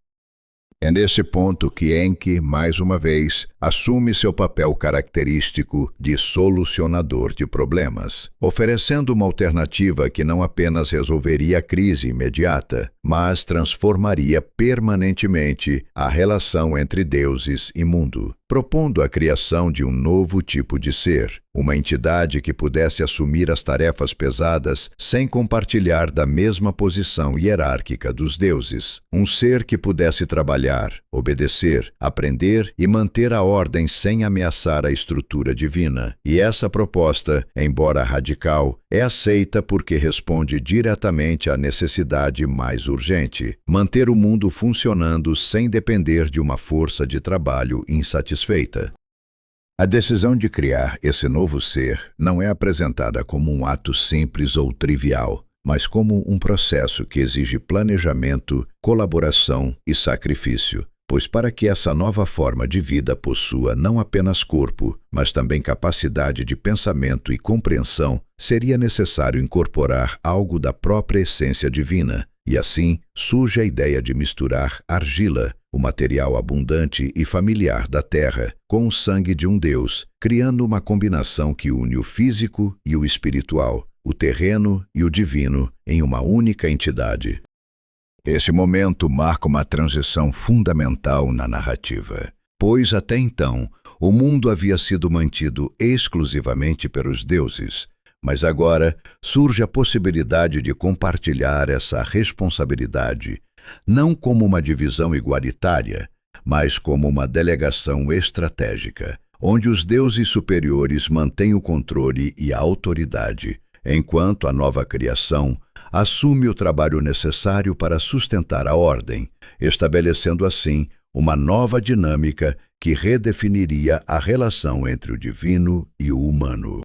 É nesse ponto que Enki, mais uma vez, assume seu papel característico de solucionador de problemas, oferecendo uma alternativa que não apenas resolveria a crise imediata, mas transformaria permanentemente a relação entre deuses e mundo, propondo a criação de um novo tipo de ser, uma entidade que pudesse assumir as tarefas pesadas sem compartilhar da mesma posição hierárquica dos deuses, um ser que pudesse trabalhar, obedecer, aprender e manter a ordem sem ameaçar a estrutura divina. E essa proposta, embora radical, é aceita porque responde diretamente à necessidade mais urgente: manter o mundo funcionando sem depender de uma força de trabalho insatisfeita. A decisão de criar esse novo ser não é apresentada como um ato simples ou trivial, mas como um processo que exige planejamento, colaboração e sacrifício, pois para que essa nova forma de vida possua não apenas corpo, mas também capacidade de pensamento e compreensão, seria necessário incorporar algo da própria essência divina, e assim surge a ideia de misturar argila, o material abundante e familiar da terra, com o sangue de um deus, criando uma combinação que une o físico e o espiritual, o terreno e o divino em uma única entidade. Esse momento marca uma transição fundamental na narrativa, pois até então o mundo havia sido mantido exclusivamente pelos deuses, mas agora surge a possibilidade de compartilhar essa responsabilidade, não como uma divisão igualitária, mas como uma delegação estratégica, onde os deuses superiores mantêm o controle e a autoridade, enquanto a nova criação assume o trabalho necessário para sustentar a ordem, estabelecendo assim uma nova dinâmica que redefiniria a relação entre o divino e o humano.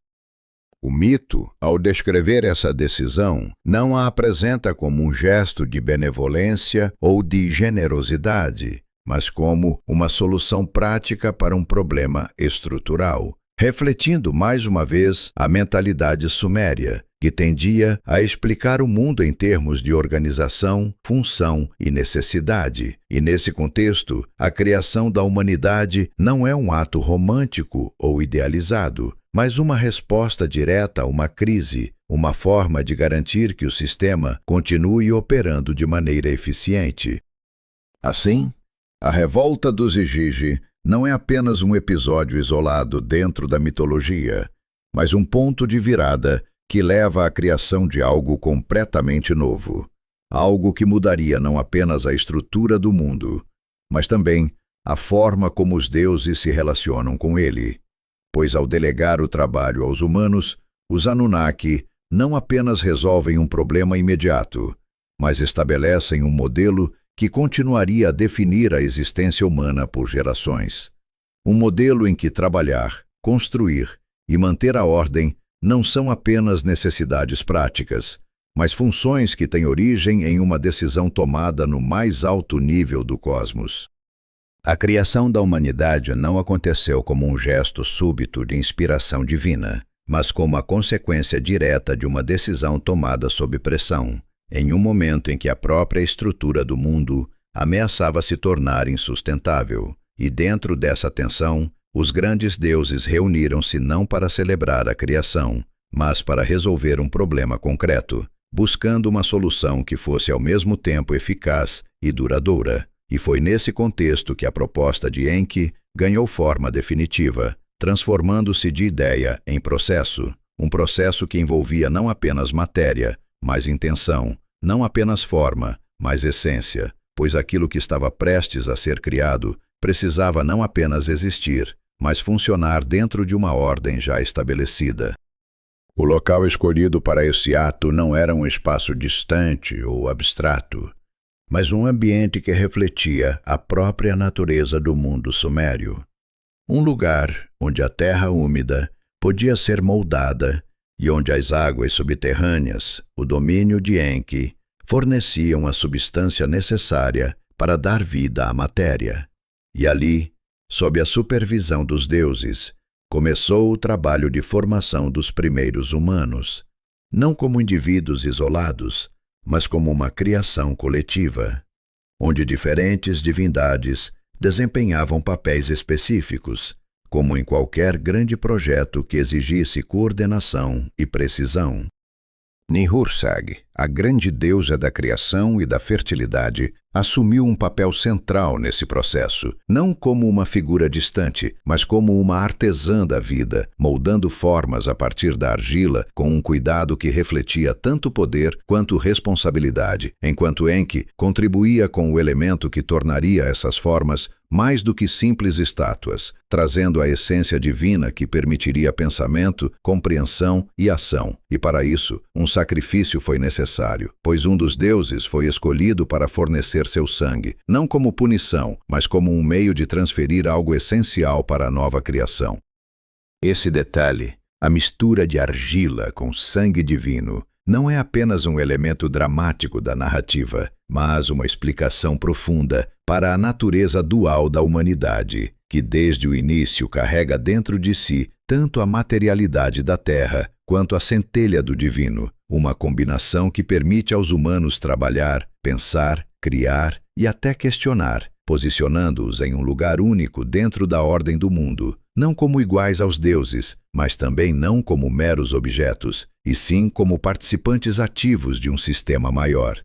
O mito, ao descrever essa decisão, não a apresenta como um gesto de benevolência ou de generosidade, mas como uma solução prática para um problema estrutural, refletindo mais uma vez a mentalidade suméria, que tendia a explicar o mundo em termos de organização, função e necessidade. E nesse contexto, a criação da humanidade não é um ato romântico ou idealizado, mas uma resposta direta a uma crise, uma forma de garantir que o sistema continue operando de maneira eficiente. Assim, a revolta dos Igigi não é apenas um episódio isolado dentro da mitologia, mas um ponto de virada que leva à criação de algo completamente novo, algo que mudaria não apenas a estrutura do mundo, mas também a forma como os deuses se relacionam com ele. Pois ao delegar o trabalho aos humanos, os Anunnaki não apenas resolvem um problema imediato, mas estabelecem um modelo que continuaria a definir a existência humana por gerações. Um modelo em que trabalhar, construir e manter a ordem não são apenas necessidades práticas, mas funções que têm origem em uma decisão tomada no mais alto nível do cosmos. A criação da humanidade não aconteceu como um gesto súbito de inspiração divina, mas como a consequência direta de uma decisão tomada sob pressão, em um momento em que a própria estrutura do mundo ameaçava se tornar insustentável. E dentro dessa tensão, os grandes deuses reuniram-se não para celebrar a criação, mas para resolver um problema concreto, buscando uma solução que fosse ao mesmo tempo eficaz e duradoura. E foi nesse contexto que a proposta de Enki ganhou forma definitiva, transformando-se de ideia em processo, um processo que envolvia não apenas matéria, mas intenção, não apenas forma, mas essência, pois aquilo que estava prestes a ser criado precisava não apenas existir, mas funcionar dentro de uma ordem já estabelecida. O local escolhido para esse ato não era um espaço distante ou abstrato, mas um ambiente que refletia a própria natureza do mundo sumério. Um lugar onde a terra úmida podia ser moldada e onde as águas subterrâneas, o domínio de Enki, forneciam a substância necessária para dar vida à matéria. E ali, sob a supervisão dos deuses, começou o trabalho de formação dos primeiros humanos, não como indivíduos isolados, mas como uma criação coletiva, onde diferentes divindades desempenhavam papéis específicos, como em qualquer grande projeto que exigisse coordenação e precisão. Nihursag, a grande deusa da criação e da fertilidade, assumiu um papel central nesse processo, não como uma figura distante, mas como uma artesã da vida, moldando formas a partir da argila com um cuidado que refletia tanto poder quanto responsabilidade, enquanto Enki contribuía com o elemento que tornaria essas formas mais do que simples estátuas, trazendo a essência divina que permitiria pensamento, compreensão e ação. E para isso, um sacrifício foi necessário, pois um dos deuses foi escolhido para fornecer seu sangue, não como punição, mas como um meio de transferir algo essencial para a nova criação. Esse detalhe, a mistura de argila com sangue divino, não é apenas um elemento dramático da narrativa, mas uma explicação profunda para a natureza dual da humanidade, que desde o início carrega dentro de si tanto a materialidade da terra quanto a centelha do divino, uma combinação que permite aos humanos trabalhar, pensar, criar e até questionar, posicionando-os em um lugar único dentro da ordem do mundo, não como iguais aos deuses, mas também não como meros objetos, e sim como participantes ativos de um sistema maior.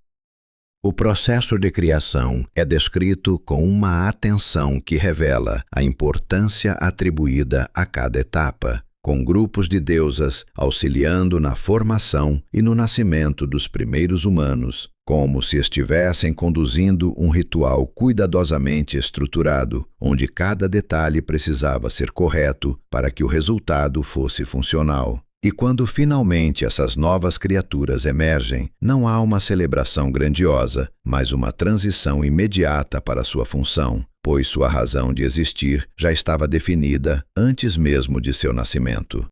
O processo de criação é descrito com uma atenção que revela a importância atribuída a cada etapa, com grupos de deusas auxiliando na formação e no nascimento dos primeiros humanos, como se estivessem conduzindo um ritual cuidadosamente estruturado, onde cada detalhe precisava ser correto para que o resultado fosse funcional. E quando finalmente essas novas criaturas emergem, não há uma celebração grandiosa, mas uma transição imediata para sua função, pois sua razão de existir já estava definida antes mesmo de seu nascimento.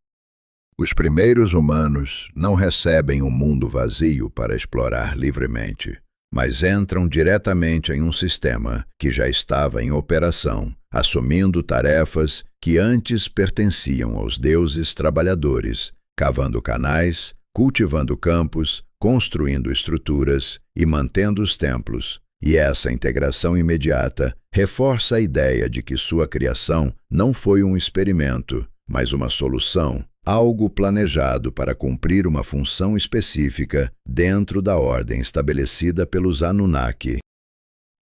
Os primeiros humanos não recebem um mundo vazio para explorar livremente, mas entram diretamente em um sistema que já estava em operação, assumindo tarefas que antes pertenciam aos deuses trabalhadores, cavando canais, cultivando campos, construindo estruturas e mantendo os templos. E essa integração imediata reforça a ideia de que sua criação não foi um experimento, mas uma solução, algo planejado para cumprir uma função específica dentro da ordem estabelecida pelos Anunnaki.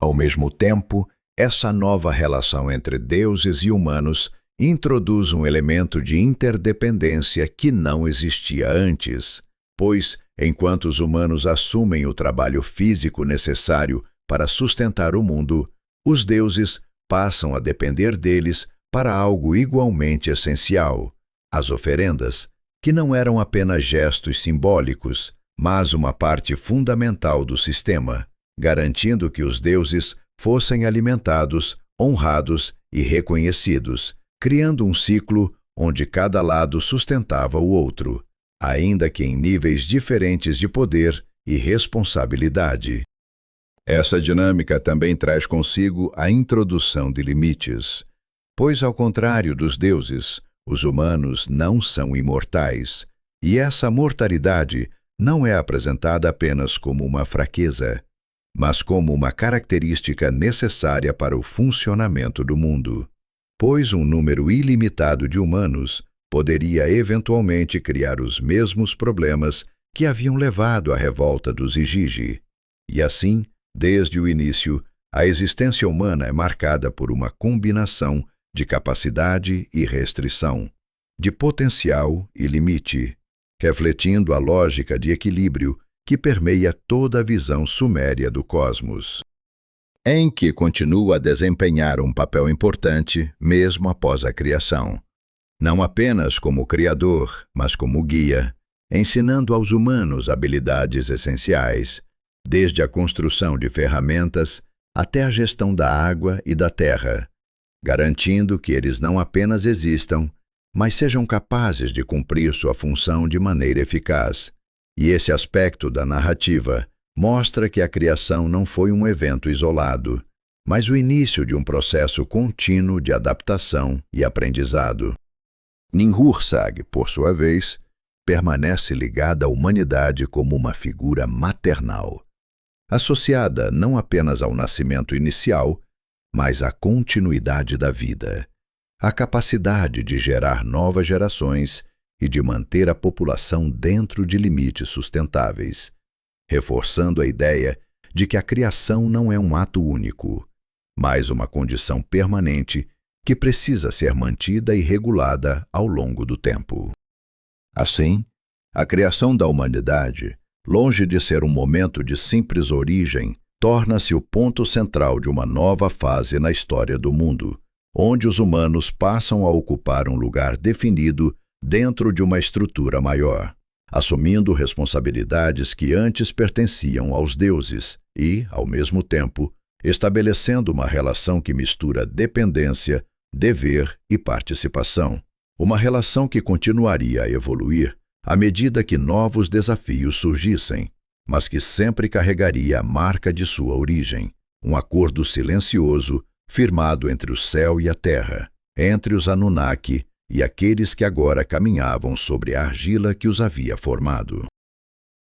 Ao mesmo tempo, essa nova relação entre deuses e humanos introduz um elemento de interdependência que não existia antes, pois, enquanto os humanos assumem o trabalho físico necessário para sustentar o mundo, os deuses passam a depender deles para algo igualmente essencial: as oferendas, que não eram apenas gestos simbólicos, mas uma parte fundamental do sistema, garantindo que os deuses fossem alimentados, honrados e reconhecidos, criando um ciclo onde cada lado sustentava o outro, ainda que em níveis diferentes de poder e responsabilidade. Essa dinâmica também traz consigo a introdução de limites, pois, ao contrário dos deuses, os humanos não são imortais, e essa mortalidade não é apresentada apenas como uma fraqueza, mas como uma característica necessária para o funcionamento do mundo, pois um número ilimitado de humanos poderia eventualmente criar os mesmos problemas que haviam levado à revolta dos Igigi. E assim, desde o início, a existência humana é marcada por uma combinação de capacidade e restrição, de potencial e limite, refletindo a lógica de equilíbrio que permeia toda a visão suméria do cosmos. em que continua a desempenhar um papel importante mesmo após a criação. Não apenas como criador, mas como guia, ensinando aos humanos habilidades essenciais, desde a construção de ferramentas até a gestão da água e da terra, garantindo que eles não apenas existam, mas sejam capazes de cumprir sua função de maneira eficaz. E esse aspecto da narrativa mostra que a criação não foi um evento isolado, mas o início de um processo contínuo de adaptação e aprendizado. Ninhursag, por sua vez, permanece ligada à humanidade como uma figura maternal, associada não apenas ao nascimento inicial, mas à continuidade da vida, à capacidade de gerar novas gerações e de manter a população dentro de limites sustentáveis, reforçando a ideia de que a criação não é um ato único, mas uma condição permanente que precisa ser mantida e regulada ao longo do tempo. Assim, a criação da humanidade, longe de ser um momento de simples origem, torna-se o ponto central de uma nova fase na história do mundo, onde os humanos passam a ocupar um lugar definido dentro de uma estrutura maior, assumindo responsabilidades que antes pertenciam aos deuses e, ao mesmo tempo, estabelecendo uma relação que mistura dependência, dever e participação, uma relação que continuaria a evoluir à medida que novos desafios surgissem, mas que sempre carregaria a marca de sua origem, um acordo silencioso firmado entre o céu e a terra, entre os Anunnaki e aqueles que agora caminhavam sobre a argila que os havia formado.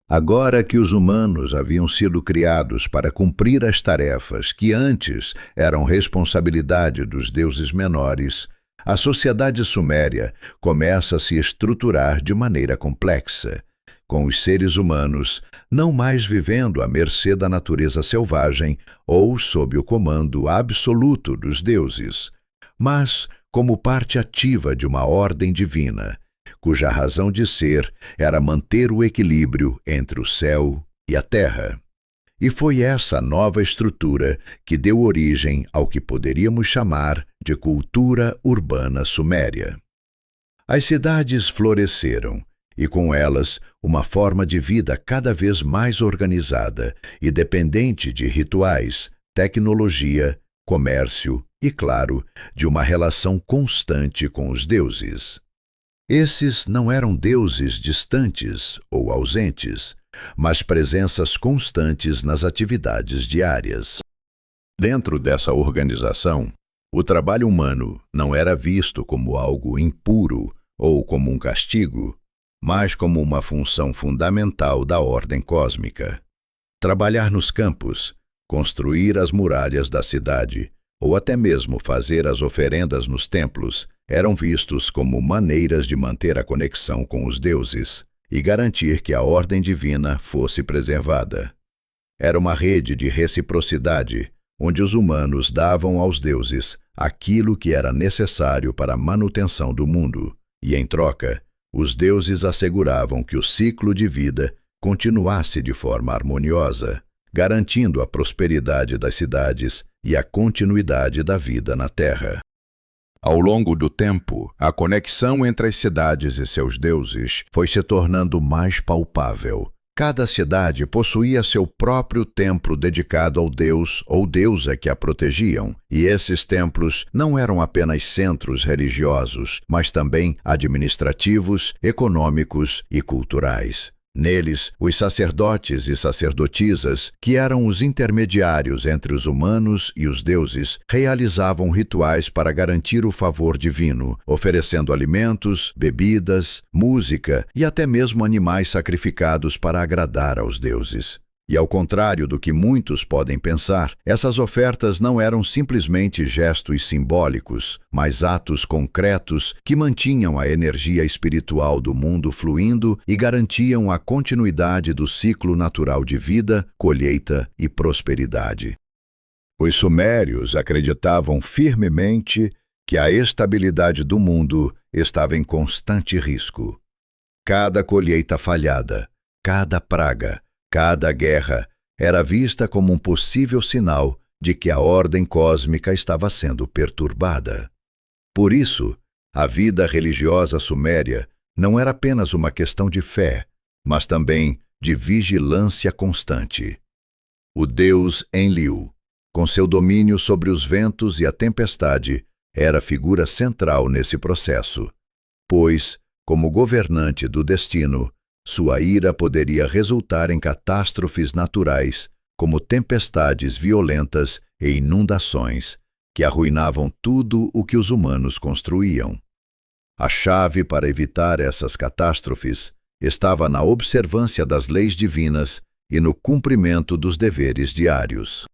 Agora que os humanos haviam sido criados para cumprir as tarefas que antes eram responsabilidade dos deuses menores, a sociedade suméria começa a se estruturar de maneira complexa, com os seres humanos não mais vivendo à mercê da natureza selvagem ou sob o comando absoluto dos deuses, mas como parte ativa de uma ordem divina, cuja razão de ser era manter o equilíbrio entre o céu e a terra. E foi essa nova estrutura que deu origem ao que poderíamos chamar de cultura urbana suméria. As cidades floresceram, e com elas uma forma de vida cada vez mais organizada e dependente de rituais, tecnologia, comércio e, claro, de uma relação constante com os deuses. Esses não eram deuses distantes ou ausentes, mas presenças constantes nas atividades diárias. Dentro dessa organização, o trabalho humano não era visto como algo impuro ou como um castigo, mas como uma função fundamental da ordem cósmica. Trabalhar nos campos, construir as muralhas da cidade, ou até mesmo fazer as oferendas nos templos, eram vistos como maneiras de manter a conexão com os deuses e garantir que a ordem divina fosse preservada. Era uma rede de reciprocidade, onde os humanos davam aos deuses aquilo que era necessário para a manutenção do mundo, e, em troca, os deuses asseguravam que o ciclo de vida continuasse de forma harmoniosa, garantindo a prosperidade das cidades e a continuidade da vida na Terra. Ao longo do tempo, a conexão entre as cidades e seus deuses foi se tornando mais palpável. Cada cidade possuía seu próprio templo dedicado ao deus ou deusa que a protegiam, e esses templos não eram apenas centros religiosos, mas também administrativos, econômicos e culturais. Neles, os sacerdotes e sacerdotisas, que eram os intermediários entre os humanos e os deuses, realizavam rituais para garantir o favor divino, oferecendo alimentos, bebidas, música e até mesmo animais sacrificados para agradar aos deuses. E ao contrário do que muitos podem pensar, essas ofertas não eram simplesmente gestos simbólicos, mas atos concretos que mantinham a energia espiritual do mundo fluindo e garantiam a continuidade do ciclo natural de vida, colheita e prosperidade. Os sumérios acreditavam firmemente que a estabilidade do mundo estava em constante risco. Cada colheita falhada, cada praga, cada guerra era vista como um possível sinal de que a ordem cósmica estava sendo perturbada. Por isso, a vida religiosa suméria não era apenas uma questão de fé, mas também de vigilância constante. O deus Enlil, com seu domínio sobre os ventos e a tempestade, era a figura central nesse processo, pois, como governante do destino, sua ira poderia resultar em catástrofes naturais, como tempestades violentas e inundações, que arruinavam tudo o que os humanos construíam. A chave para evitar essas catástrofes estava na observância das leis divinas e no cumprimento dos deveres diários.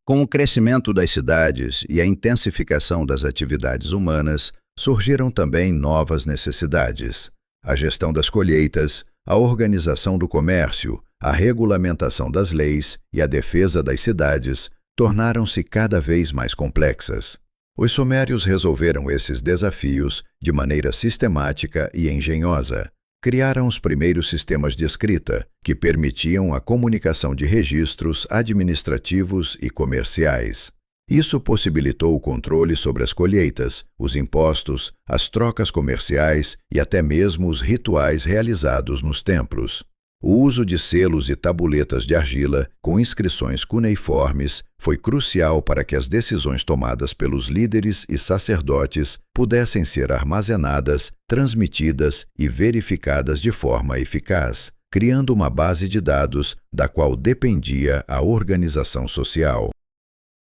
Com o crescimento das cidades e a intensificação das atividades humanas, surgiram também novas necessidades. A gestão das colheitas, a organização do comércio, a regulamentação das leis e a defesa das cidades tornaram-se cada vez mais complexas. Os sumérios resolveram esses desafios de maneira sistemática e engenhosa. Criaram os primeiros sistemas de escrita, que permitiam a comunicação de registros administrativos e comerciais. Isso possibilitou o controle sobre as colheitas, os impostos, as trocas comerciais e até mesmo os rituais realizados nos templos. O uso de selos e tabuletas de argila com inscrições cuneiformes foi crucial para que as decisões tomadas pelos líderes e sacerdotes pudessem ser armazenadas, transmitidas e verificadas de forma eficaz, criando uma base de dados da qual dependia a organização social.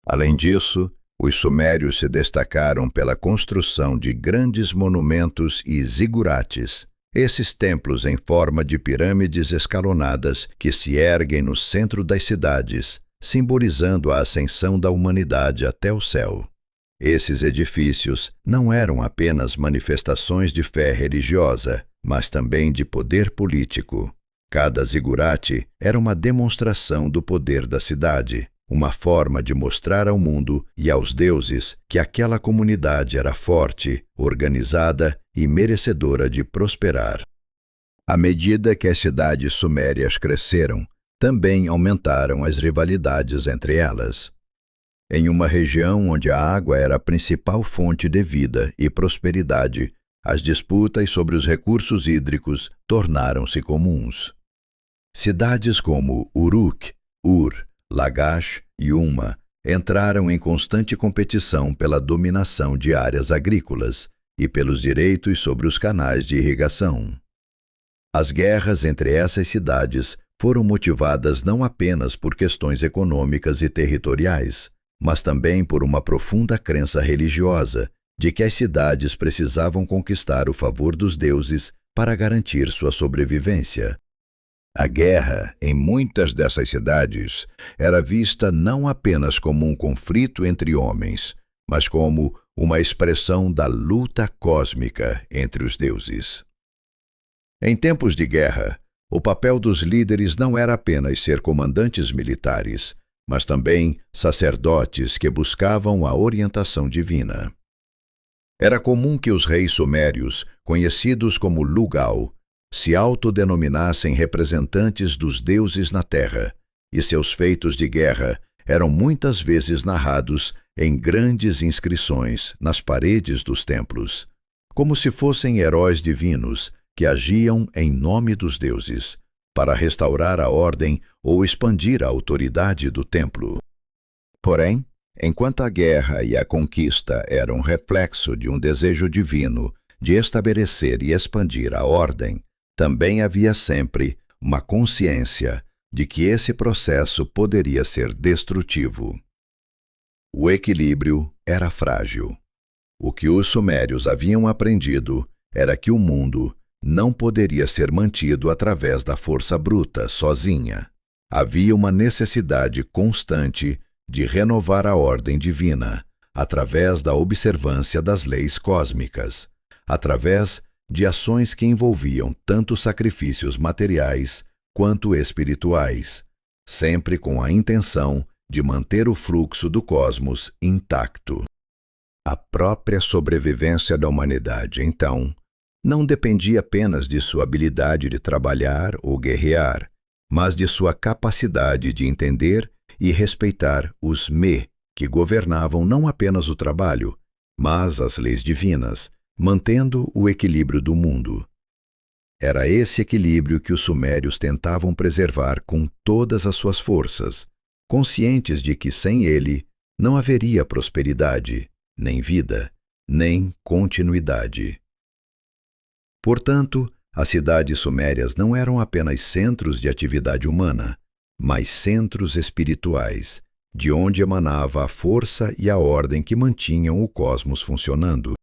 Além disso, os sumérios se destacaram pela construção de grandes monumentos e zigurates. Esses templos em forma de pirâmides escalonadas que se erguem no centro das cidades, simbolizando a ascensão da humanidade até o céu. Esses edifícios não eram apenas manifestações de fé religiosa, mas também de poder político. Cada zigurate era uma demonstração do poder da cidade, uma forma de mostrar ao mundo e aos deuses que aquela comunidade era forte, organizada e merecedora de prosperar. À medida que as cidades sumérias cresceram, também aumentaram as rivalidades entre elas. Em uma região onde a água era a principal fonte de vida e prosperidade, as disputas sobre os recursos hídricos tornaram-se comuns. Cidades como Uruk, Ur, Lagash e Uma entraram em constante competição pela dominação de áreas agrícolas e pelos direitos sobre os canais de irrigação. As guerras entre essas cidades foram motivadas não apenas por questões econômicas e territoriais, mas também por uma profunda crença religiosa de que as cidades precisavam conquistar o favor dos deuses para garantir sua sobrevivência. A guerra, em muitas dessas cidades, era vista não apenas como um conflito entre homens, mas como uma expressão da luta cósmica entre os deuses. Em tempos de guerra, o papel dos líderes não era apenas ser comandantes militares, mas também sacerdotes que buscavam a orientação divina. Era comum que os reis sumérios, conhecidos como Lugal, se autodenominassem representantes dos deuses na terra, e seus feitos de guerra eram muitas vezes narrados em grandes inscrições nas paredes dos templos, como se fossem heróis divinos que agiam em nome dos deuses, para restaurar a ordem ou expandir a autoridade do templo. Porém, enquanto a guerra e a conquista eram um reflexo de um desejo divino de estabelecer e expandir a ordem, também havia sempre uma consciência de que esse processo poderia ser destrutivo. O equilíbrio era frágil. O que os sumérios haviam aprendido era que o mundo não poderia ser mantido através da força bruta, sozinha. Havia uma necessidade constante de renovar a ordem divina, através da observância das leis cósmicas, através de ações que envolviam tanto sacrifícios materiais quanto espirituais, sempre com a intenção de manter o fluxo do cosmos intacto. A própria sobrevivência da humanidade, então, não dependia apenas de sua habilidade de trabalhar ou guerrear, mas de sua capacidade de entender e respeitar os Me, que governavam não apenas o trabalho, mas as leis divinas, mantendo o equilíbrio do mundo. Era esse equilíbrio que os sumérios tentavam preservar com todas as suas forças, conscientes de que sem ele não haveria prosperidade, nem vida, nem continuidade. Portanto, as cidades sumérias não eram apenas centros de atividade humana, mas centros espirituais, de onde emanava a força e a ordem que mantinham o cosmos funcionando.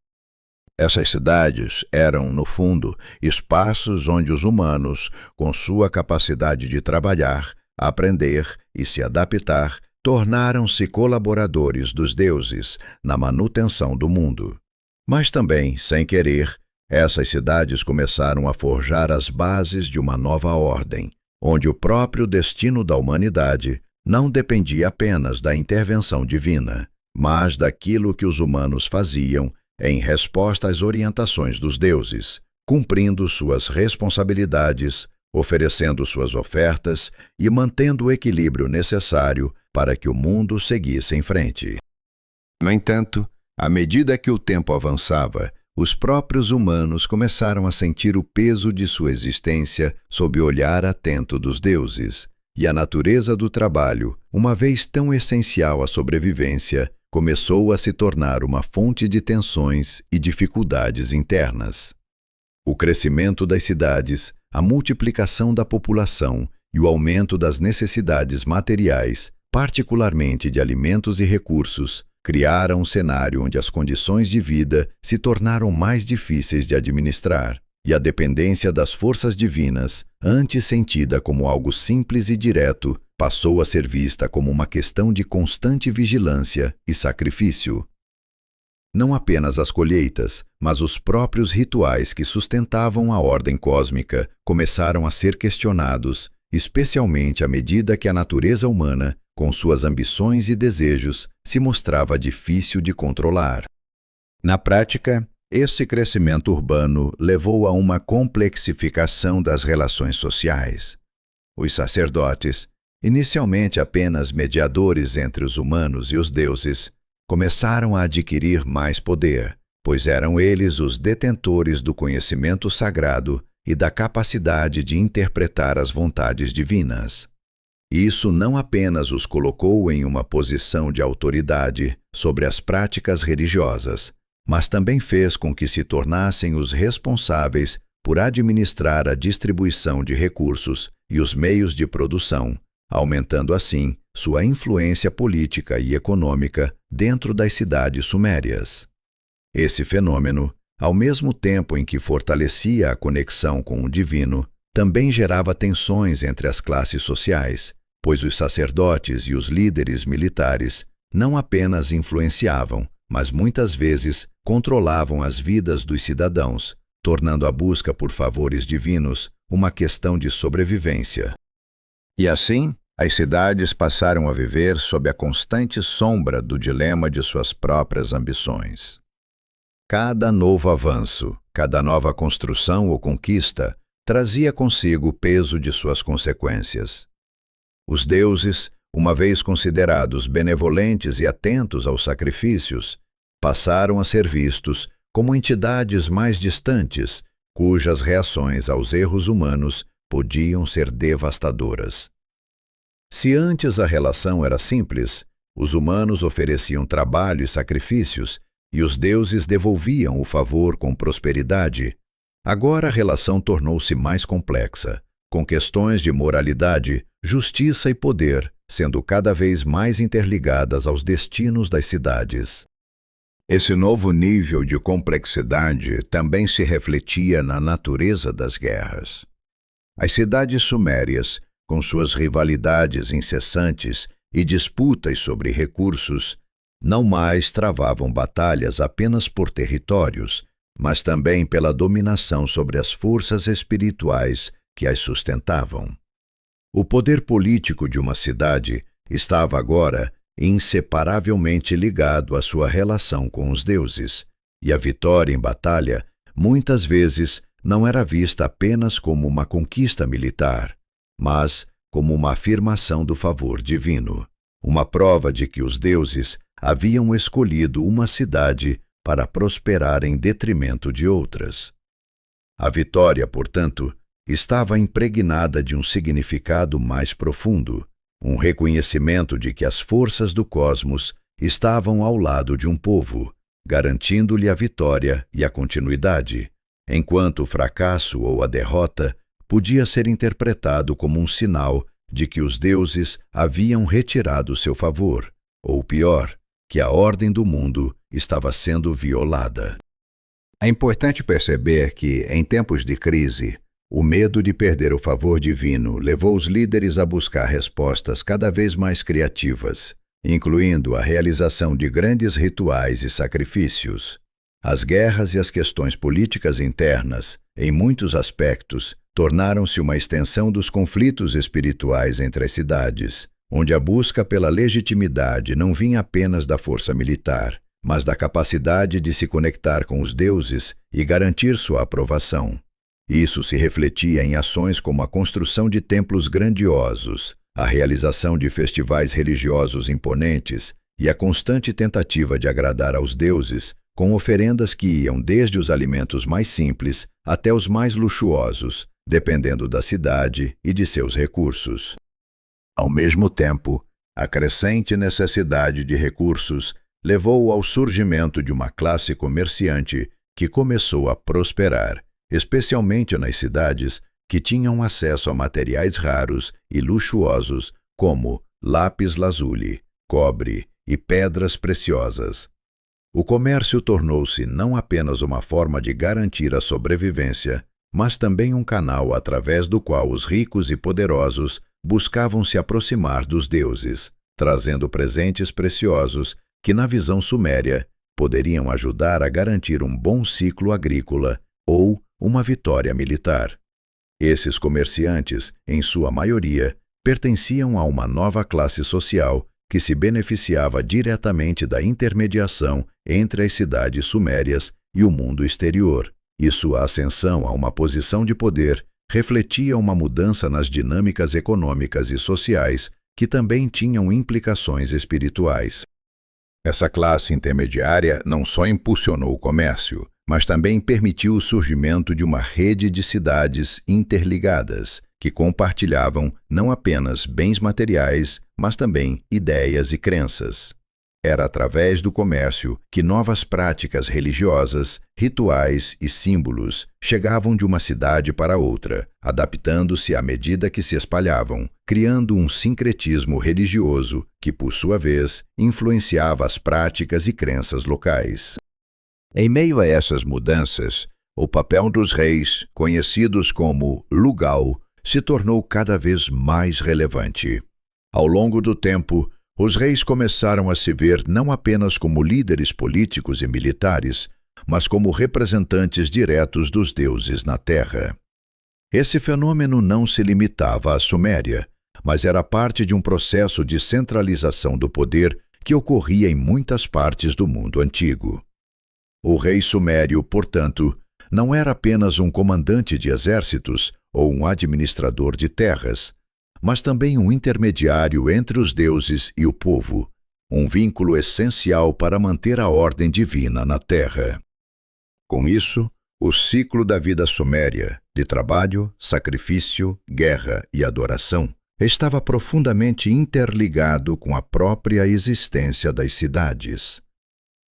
Essas cidades eram, no fundo, espaços onde os humanos, com sua capacidade de trabalhar, aprender e se adaptar, tornaram-se colaboradores dos deuses na manutenção do mundo. Mas também, sem querer, essas cidades começaram a forjar as bases de uma nova ordem, onde o próprio destino da humanidade não dependia apenas da intervenção divina, mas daquilo que os humanos faziam em resposta às orientações dos deuses, cumprindo suas responsabilidades, oferecendo suas ofertas e mantendo o equilíbrio necessário para que o mundo seguisse em frente. No entanto, à medida que o tempo avançava, os próprios humanos começaram a sentir o peso de sua existência sob o olhar atento dos deuses, e a natureza do trabalho, uma vez tão essencial à sobrevivência, começou a se tornar uma fonte de tensões e dificuldades internas. O crescimento das cidades, a multiplicação da população e o aumento das necessidades materiais, particularmente de alimentos e recursos, criaram um cenário onde as condições de vida se tornaram mais difíceis de administrar, e a dependência das forças divinas, antes sentida como algo simples e direto, passou a ser vista como uma questão de constante vigilância e sacrifício. Não apenas as colheitas, mas os próprios rituais que sustentavam a ordem cósmica começaram a ser questionados, especialmente à medida que a natureza humana, com suas ambições e desejos, se mostrava difícil de controlar. Na prática, esse crescimento urbano levou a uma complexificação das relações sociais. Os sacerdotes, inicialmente apenas mediadores entre os humanos e os deuses, começaram a adquirir mais poder, pois eram eles os detentores do conhecimento sagrado e da capacidade de interpretar as vontades divinas. Isso não apenas os colocou em uma posição de autoridade sobre as práticas religiosas, mas também fez com que se tornassem os responsáveis por administrar a distribuição de recursos e os meios de produção, aumentando assim sua influência política e econômica dentro das cidades sumérias. Esse fenômeno, ao mesmo tempo em que fortalecia a conexão com o divino, também gerava tensões entre as classes sociais, pois os sacerdotes e os líderes militares não apenas influenciavam, mas muitas vezes controlavam as vidas dos cidadãos, tornando a busca por favores divinos uma questão de sobrevivência. E assim, as cidades passaram a viver sob a constante sombra do dilema de suas próprias ambições. Cada novo avanço, cada nova construção ou conquista trazia consigo o peso de suas consequências. Os deuses, uma vez considerados benevolentes e atentos aos sacrifícios, passaram a ser vistos como entidades mais distantes, cujas reações aos erros humanos podiam ser devastadoras. Se antes a relação era simples, os humanos ofereciam trabalho e sacrifícios, e os deuses devolviam o favor com prosperidade, agora a relação tornou-se mais complexa, com questões de moralidade, justiça e poder sendo cada vez mais interligadas aos destinos das cidades. Esse novo nível de complexidade também se refletia na natureza das guerras. As cidades sumérias, com suas rivalidades incessantes e disputas sobre recursos, não mais travavam batalhas apenas por territórios, mas também pela dominação sobre as forças espirituais que as sustentavam. O poder político de uma cidade estava agora inseparavelmente ligado à sua relação com os deuses, e a vitória em batalha muitas vezes não era vista apenas como uma conquista militar, mas como uma afirmação do favor divino, uma prova de que os deuses haviam escolhido uma cidade para prosperar em detrimento de outras. A vitória, portanto, estava impregnada de um significado mais profundo, um reconhecimento de que as forças do cosmos estavam ao lado de um povo, garantindo-lhe a vitória e a continuidade, enquanto o fracasso ou a derrota podia ser interpretado como um sinal de que os deuses haviam retirado seu favor, ou pior, que a ordem do mundo estava sendo violada. É importante perceber que, em tempos de crise, o medo de perder o favor divino levou os líderes a buscar respostas cada vez mais criativas, incluindo a realização de grandes rituais e sacrifícios. As guerras e as questões políticas internas, em muitos aspectos, tornaram-se uma extensão dos conflitos espirituais entre as cidades, onde a busca pela legitimidade não vinha apenas da força militar, mas da capacidade de se conectar com os deuses e garantir sua aprovação. Isso se refletia em ações como a construção de templos grandiosos, a realização de festivais religiosos imponentes e a constante tentativa de agradar aos deuses, com oferendas que iam desde os alimentos mais simples até os mais luxuosos, dependendo da cidade e de seus recursos. Ao mesmo tempo, a crescente necessidade de recursos levou ao surgimento de uma classe comerciante que começou a prosperar, especialmente nas cidades que tinham acesso a materiais raros e luxuosos como lápis-lazuli, cobre e pedras preciosas. O comércio tornou-se não apenas uma forma de garantir a sobrevivência, mas também um canal através do qual os ricos e poderosos buscavam se aproximar dos deuses, trazendo presentes preciosos que, na visão suméria, poderiam ajudar a garantir um bom ciclo agrícola ou uma vitória militar. Esses comerciantes, em sua maioria, pertenciam a uma nova classe social que se beneficiava diretamente da intermediação entre as cidades sumérias e o mundo exterior, e sua ascensão a uma posição de poder refletia uma mudança nas dinâmicas econômicas e sociais que também tinham implicações espirituais. Essa classe intermediária não só impulsionou o comércio, mas também permitiu o surgimento de uma rede de cidades interligadas, que compartilhavam não apenas bens materiais, mas também ideias e crenças. Era através do comércio que novas práticas religiosas, rituais e símbolos chegavam de uma cidade para outra, adaptando-se à medida que se espalhavam, criando um sincretismo religioso que, por sua vez, influenciava as práticas e crenças locais. Em meio a essas mudanças, o papel dos reis, conhecidos como lugal, se tornou cada vez mais relevante. Ao longo do tempo, os reis começaram a se ver não apenas como líderes políticos e militares, mas como representantes diretos dos deuses na terra. Esse fenômeno não se limitava à Suméria, mas era parte de um processo de centralização do poder que ocorria em muitas partes do mundo antigo. O rei sumério, portanto, não era apenas um comandante de exércitos ou um administrador de terras, mas também um intermediário entre os deuses e o povo, um vínculo essencial para manter a ordem divina na terra. Com isso, o ciclo da vida suméria, de trabalho, sacrifício, guerra e adoração, estava profundamente interligado com a própria existência das cidades.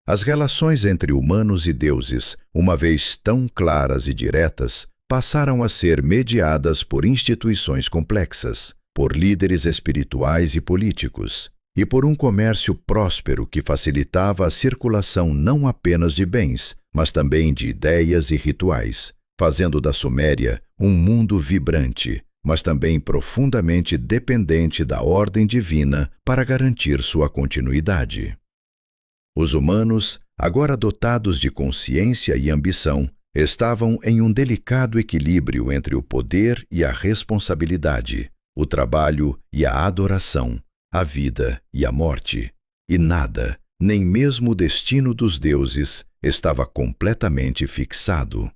As relações entre humanos e deuses, uma vez tão claras e diretas, passaram a ser mediadas por instituições complexas, por líderes espirituais e políticos, e por um comércio próspero que facilitava a circulação não apenas de bens, mas também de ideias e rituais, fazendo da Suméria um mundo vibrante, mas também profundamente dependente da ordem divina para garantir sua continuidade. Os humanos, agora dotados de consciência e ambição, estavam em um delicado equilíbrio entre o poder e a responsabilidade, o trabalho e a adoração, a vida e a morte, e nada, nem mesmo o destino dos deuses, estava completamente fixado.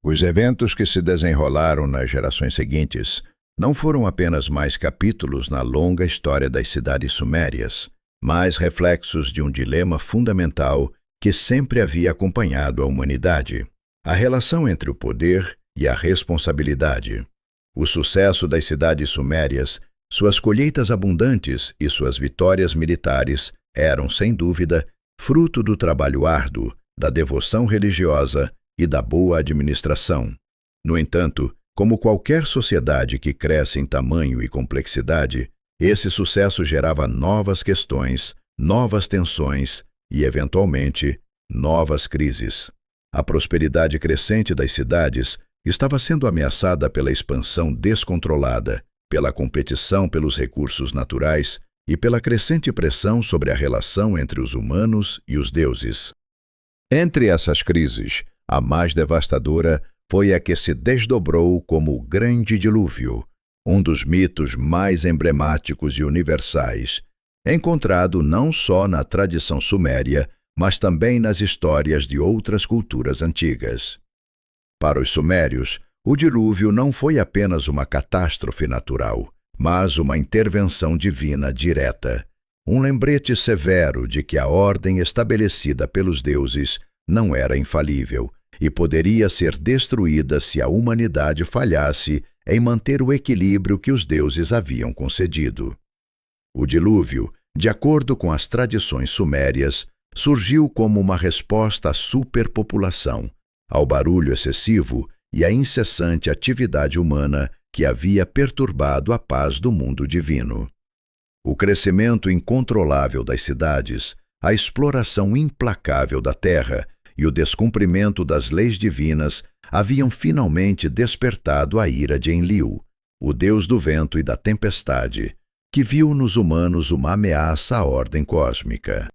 Os eventos que se desenrolaram nas gerações seguintes não foram apenas mais capítulos na longa história das cidades sumérias, mas reflexos de um dilema fundamental que sempre havia acompanhado a humanidade: a relação entre o poder e a responsabilidade. O sucesso das cidades sumérias, suas colheitas abundantes e suas vitórias militares eram, sem dúvida, fruto do trabalho árduo, da devoção religiosa e da boa administração. No entanto, como qualquer sociedade que cresce em tamanho e complexidade, esse sucesso gerava novas questões, novas tensões e, eventualmente, novas crises. A prosperidade crescente das cidades estava sendo ameaçada pela expansão descontrolada, pela competição pelos recursos naturais e pela crescente pressão sobre a relação entre os humanos e os deuses. Entre essas crises, a mais devastadora foi a que se desdobrou como o Grande Dilúvio, um dos mitos mais emblemáticos e universais, encontrado não só na tradição suméria, mas também nas histórias de outras culturas antigas. Para os sumérios, o dilúvio não foi apenas uma catástrofe natural, mas uma intervenção divina direta, um lembrete severo de que a ordem estabelecida pelos deuses não era infalível e poderia ser destruída se a humanidade falhasse em manter o equilíbrio que os deuses haviam concedido. O dilúvio, de acordo com as tradições sumérias, surgiu como uma resposta à superpopulação, ao barulho excessivo e à incessante atividade humana que havia perturbado a paz do mundo divino. O crescimento incontrolável das cidades, a exploração implacável da terra e o descumprimento das leis divinas haviam finalmente despertado a ira de Enlil, o deus do vento e da tempestade, que viu nos humanos uma ameaça à ordem cósmica.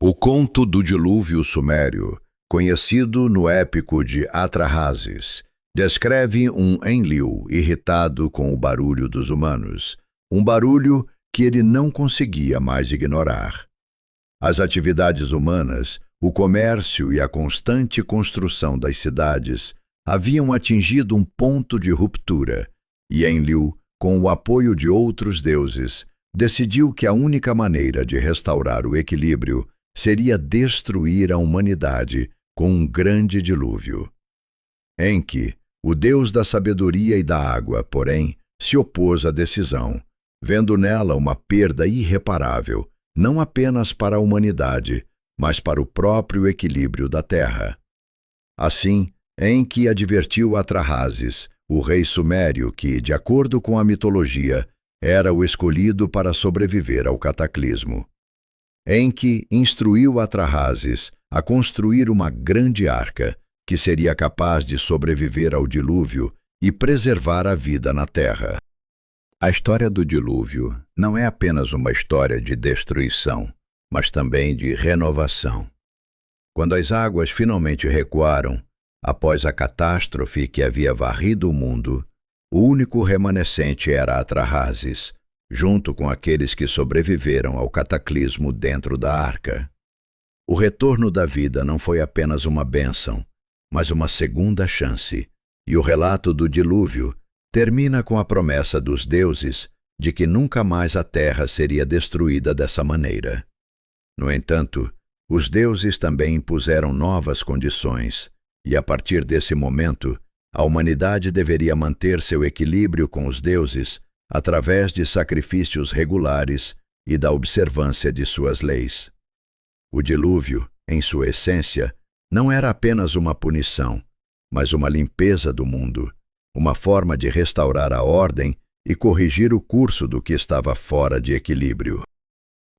O conto do dilúvio sumério, conhecido no épico de Atrahasis, descreve um Enlil irritado com o barulho dos humanos, um barulho que ele não conseguia mais ignorar. As atividades humanas, o comércio e a constante construção das cidades haviam atingido um ponto de ruptura, e Enlil, com o apoio de outros deuses, decidiu que a única maneira de restaurar o equilíbrio seria destruir a humanidade com um grande dilúvio. Enki, o deus da sabedoria e da água, porém, se opôs à decisão, vendo nela uma perda irreparável, não apenas para a humanidade, mas para o próprio equilíbrio da terra. Assim, Enki advertiu Atrahasis, o rei sumério que, de acordo com a mitologia, era o escolhido para sobreviver ao cataclismo. Enki instruiu Atrahasis a construir uma grande arca que seria capaz de sobreviver ao dilúvio e preservar a vida na terra. A história do dilúvio não é apenas uma história de destruição, mas também de renovação. Quando as águas finalmente recuaram, após a catástrofe que havia varrido o mundo, o único remanescente era Atrahasis, junto com aqueles que sobreviveram ao cataclismo dentro da arca. O retorno da vida não foi apenas uma bênção, mas uma segunda chance, e o relato do dilúvio termina com a promessa dos deuses de que nunca mais a terra seria destruída dessa maneira. No entanto, os deuses também impuseram novas condições, e a partir desse momento, a humanidade deveria manter seu equilíbrio com os deuses através de sacrifícios regulares e da observância de suas leis. O dilúvio, em sua essência, não era apenas uma punição, mas uma limpeza do mundo, uma forma de restaurar a ordem e corrigir o curso do que estava fora de equilíbrio.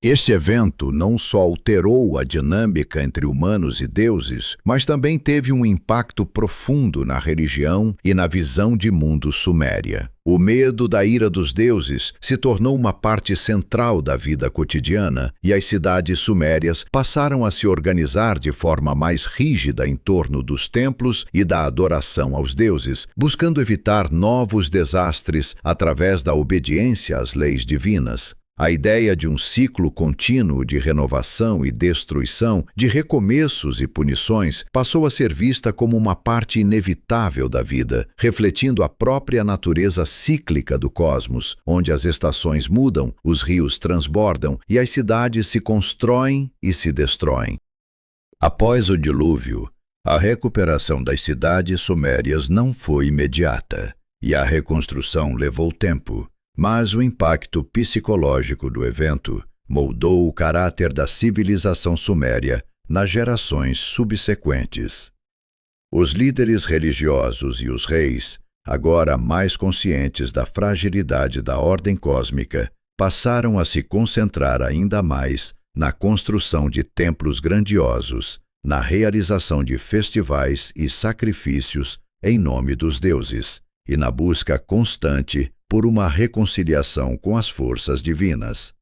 Este evento não só alterou a dinâmica entre humanos e deuses, mas também teve um impacto profundo na religião e na visão de mundo suméria. O medo da ira dos deuses se tornou uma parte central da vida cotidiana e as cidades sumérias passaram a se organizar de forma mais rígida em torno dos templos e da adoração aos deuses, buscando evitar novos desastres através da obediência às leis divinas. A ideia de um ciclo contínuo de renovação e destruição, de recomeços e punições, passou a ser vista como uma parte inevitável da vida, refletindo a própria natureza cíclica do cosmos, onde as estações mudam, os rios transbordam e as cidades se constroem e se destroem. Após o dilúvio, a recuperação das cidades sumérias não foi imediata, e a reconstrução levou tempo. Mas o impacto psicológico do evento moldou o caráter da civilização suméria nas gerações subsequentes. Os líderes religiosos e os reis, agora mais conscientes da fragilidade da ordem cósmica, passaram a se concentrar ainda mais na construção de templos grandiosos, na realização de festivais e sacrifícios em nome dos deuses, e na busca constante por uma reconciliação com as forças divinas.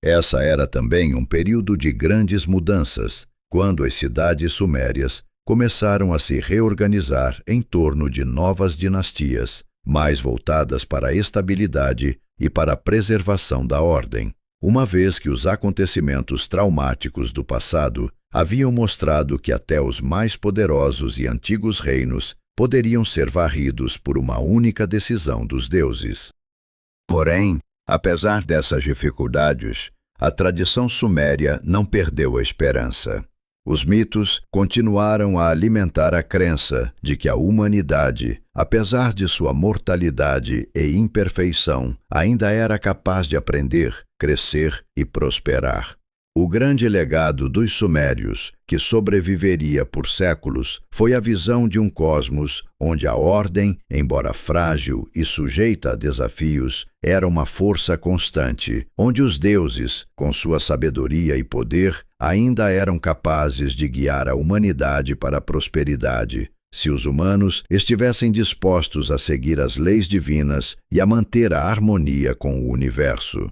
Essa era também um período de grandes mudanças, quando as cidades sumérias começaram a se reorganizar em torno de novas dinastias, mais voltadas para a estabilidade e para a preservação da ordem, uma vez que os acontecimentos traumáticos do passado haviam mostrado que até os mais poderosos e antigos reinos poderiam ser varridos por uma única decisão dos deuses. Porém, apesar dessas dificuldades, a tradição suméria não perdeu a esperança. Os mitos continuaram a alimentar a crença de que a humanidade, apesar de sua mortalidade e imperfeição, ainda era capaz de aprender, crescer e prosperar. O grande legado dos sumérios, que sobreviveria por séculos, foi a visão de um cosmos onde a ordem, embora frágil e sujeita a desafios, era uma força constante, onde os deuses, com sua sabedoria e poder, ainda eram capazes de guiar a humanidade para a prosperidade, se os humanos estivessem dispostos a seguir as leis divinas e a manter a harmonia com o universo.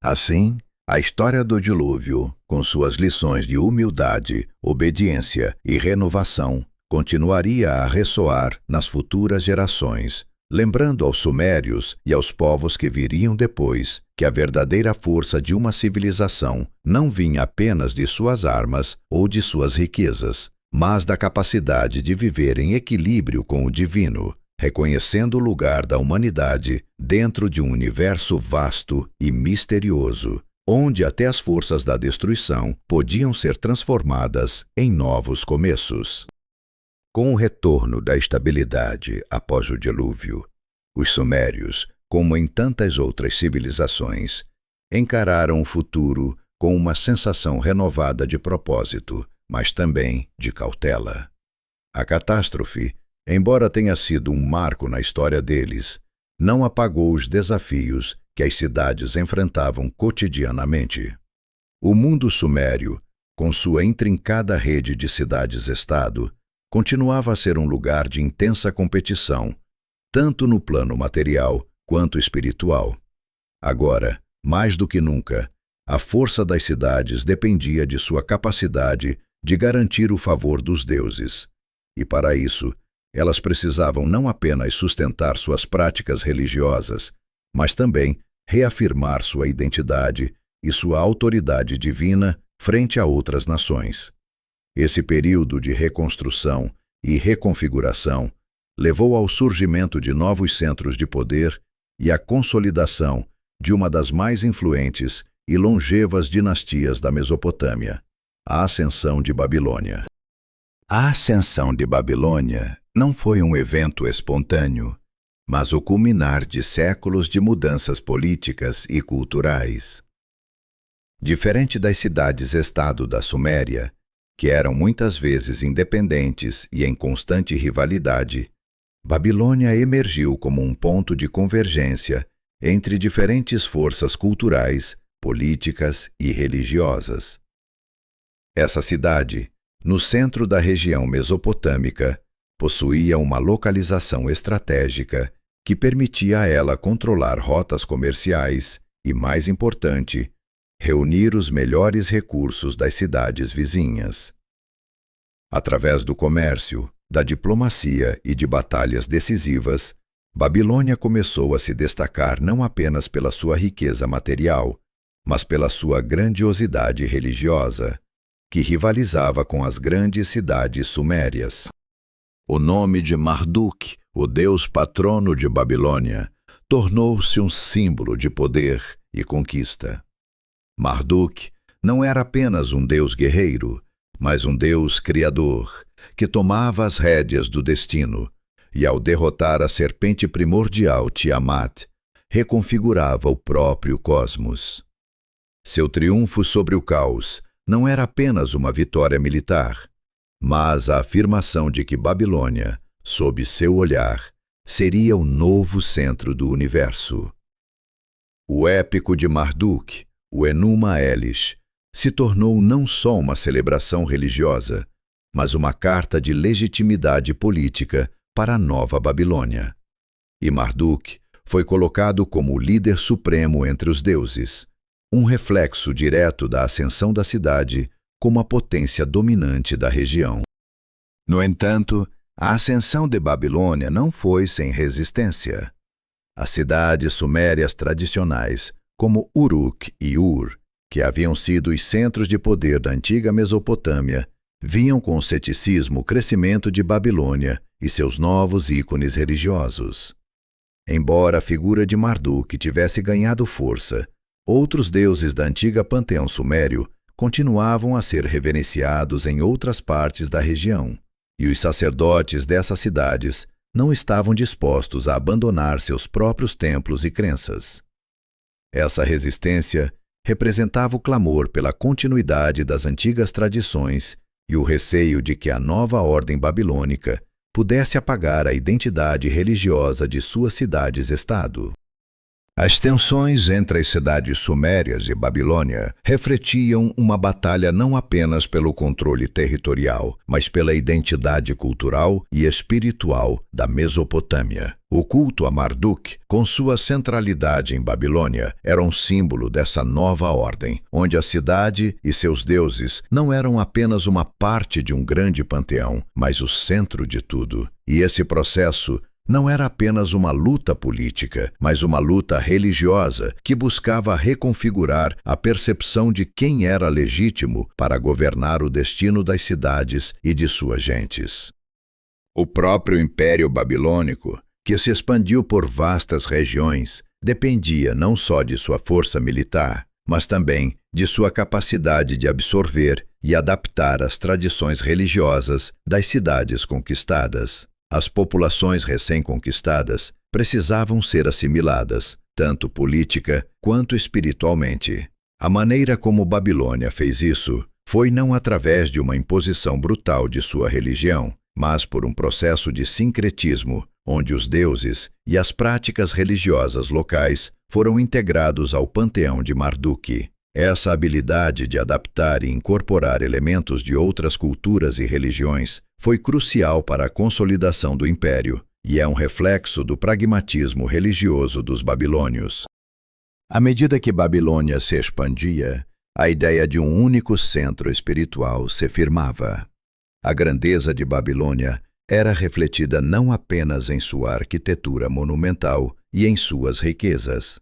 Assim, a história do dilúvio, com suas lições de humildade, obediência e renovação, continuaria a ressoar nas futuras gerações, lembrando aos sumérios e aos povos que viriam depois que a verdadeira força de uma civilização não vinha apenas de suas armas ou de suas riquezas, mas da capacidade de viver em equilíbrio com o divino, reconhecendo o lugar da humanidade dentro de um universo vasto e misterioso, onde até as forças da destruição podiam ser transformadas em novos começos. Com o retorno da estabilidade após o dilúvio, os sumérios, como em tantas outras civilizações, encararam o futuro com uma sensação renovada de propósito, mas também de cautela. A catástrofe, embora tenha sido um marco na história deles, não apagou os desafios que as cidades enfrentavam cotidianamente. O mundo sumério, com sua intrincada rede de cidades-estado, continuava a ser um lugar de intensa competição, tanto no plano material quanto espiritual. Agora, mais do que nunca, a força das cidades dependia de sua capacidade de garantir o favor dos deuses, e para isso, elas precisavam não apenas sustentar suas práticas religiosas, mas também reafirmar sua identidade e sua autoridade divina frente a outras nações. Esse período de reconstrução e reconfiguração levou ao surgimento de novos centros de poder e à consolidação de uma das mais influentes e longevas dinastias da Mesopotâmia, a Ascensão de Babilônia. A Ascensão de Babilônia não foi um evento espontâneo, mas o culminar de séculos de mudanças políticas e culturais. Diferente das cidades-estado da Suméria, que eram muitas vezes independentes e em constante rivalidade, Babilônia emergiu como um ponto de convergência entre diferentes forças culturais, políticas e religiosas. Essa cidade, no centro da região mesopotâmica, possuía uma localização estratégica que permitia a ela controlar rotas comerciais e, mais importante, reunir os melhores recursos das cidades vizinhas. Através do comércio, da diplomacia e de batalhas decisivas, Babilônia começou a se destacar não apenas pela sua riqueza material, mas pela sua grandiosidade religiosa, que rivalizava com as grandes cidades sumérias. O nome de Marduk, o deus patrono de Babilônia, tornou-se um símbolo de poder e conquista. Marduk não era apenas um deus guerreiro, mas um deus criador, que tomava as rédeas do destino e, ao derrotar a serpente primordial Tiamat, reconfigurava o próprio cosmos. Seu triunfo sobre o caos não era apenas uma vitória militar, mas a afirmação de que Babilônia, sob seu olhar, seria o novo centro do universo. O épico de Marduk, o Enuma Elish, se tornou não só uma celebração religiosa, mas uma carta de legitimidade política para a nova Babilônia. E Marduk foi colocado como o líder supremo entre os deuses, um reflexo direto da ascensão da cidade como a potência dominante da região. No entanto, a ascensão de Babilônia não foi sem resistência. As cidades sumérias tradicionais, como Uruk e Ur, que haviam sido os centros de poder da antiga Mesopotâmia, viam com ceticismo o crescimento de Babilônia e seus novos ícones religiosos. Embora a figura de Marduk tivesse ganhado força, outros deuses da antiga panteão sumério continuavam a ser reverenciados em outras partes da região, e os sacerdotes dessas cidades não estavam dispostos a abandonar seus próprios templos e crenças. Essa resistência representava o clamor pela continuidade das antigas tradições e o receio de que a nova ordem babilônica pudesse apagar a identidade religiosa de suas cidades-estado. As tensões entre as cidades sumérias e Babilônia refletiam uma batalha não apenas pelo controle territorial, mas pela identidade cultural e espiritual da Mesopotâmia. O culto a Marduk, com sua centralidade em Babilônia, era um símbolo dessa nova ordem, onde a cidade e seus deuses não eram apenas uma parte de um grande panteão, mas o centro de tudo. E esse processo não era apenas uma luta política, mas uma luta religiosa que buscava reconfigurar a percepção de quem era legítimo para governar o destino das cidades e de suas gentes. O próprio Império Babilônico, que se expandiu por vastas regiões, dependia não só de sua força militar, mas também de sua capacidade de absorver e adaptar as tradições religiosas das cidades conquistadas. As populações recém-conquistadas precisavam ser assimiladas, tanto política quanto espiritualmente. A maneira como Babilônia fez isso foi não através de uma imposição brutal de sua religião, mas por um processo de sincretismo, onde os deuses e as práticas religiosas locais foram integrados ao panteão de Marduk. Essa habilidade de adaptar e incorporar elementos de outras culturas e religiões foi crucial para a consolidação do império e é um reflexo do pragmatismo religioso dos babilônios. À medida que Babilônia se expandia, a ideia de um único centro espiritual se firmava. A grandeza de Babilônia era refletida não apenas em sua arquitetura monumental e em suas riquezas,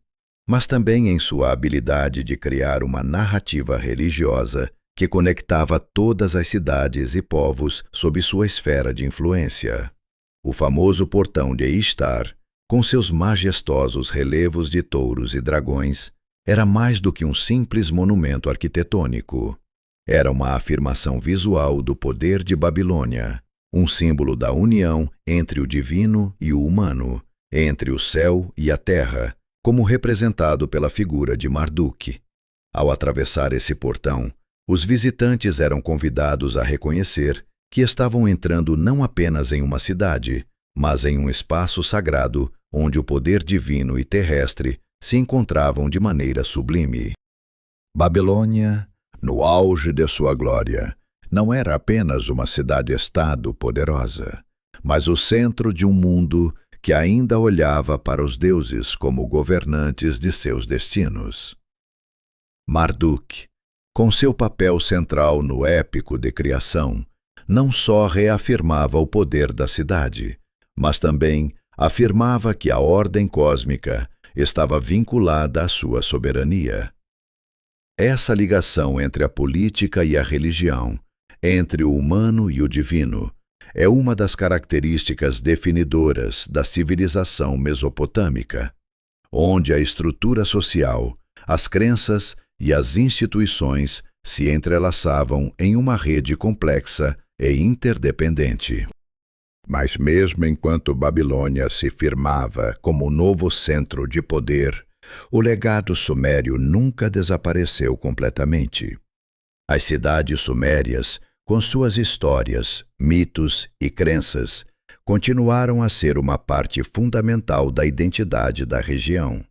mas também em sua habilidade de criar uma narrativa religiosa que conectava todas as cidades e povos sob sua esfera de influência. O famoso portão de Ishtar, com seus majestosos relevos de touros e dragões, era mais do que um simples monumento arquitetônico. Era uma afirmação visual do poder de Babilônia, um símbolo da união entre o divino e o humano, entre o céu e a terra, como representado pela figura de Marduk. Ao atravessar esse portão, os visitantes eram convidados a reconhecer que estavam entrando não apenas em uma cidade, mas em um espaço sagrado onde o poder divino e terrestre se encontravam de maneira sublime. Babilônia, no auge de sua glória, não era apenas uma cidade-estado poderosa, mas o centro de um mundo que ainda olhava para os deuses como governantes de seus destinos. Marduk, com seu papel central no épico de criação, não só reafirmava o poder da cidade, mas também afirmava que a ordem cósmica estava vinculada à sua soberania. Essa ligação entre a política e a religião, entre o humano e o divino, é uma das características definidoras da civilização mesopotâmica, onde a estrutura social, as crenças e as instituições se entrelaçavam em uma rede complexa e interdependente. Mas mesmo enquanto Babilônia se firmava como novo centro de poder, o legado sumério nunca desapareceu completamente. As cidades sumérias, com suas histórias, mitos e crenças, continuaram a ser uma parte fundamental da identidade da região.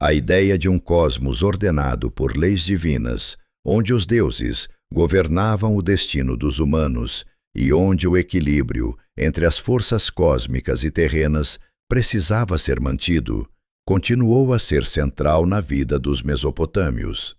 A ideia de um cosmos ordenado por leis divinas, onde os deuses governavam o destino dos humanos e onde o equilíbrio entre as forças cósmicas e terrenas precisava ser mantido, continuou a ser central na vida dos mesopotâmios.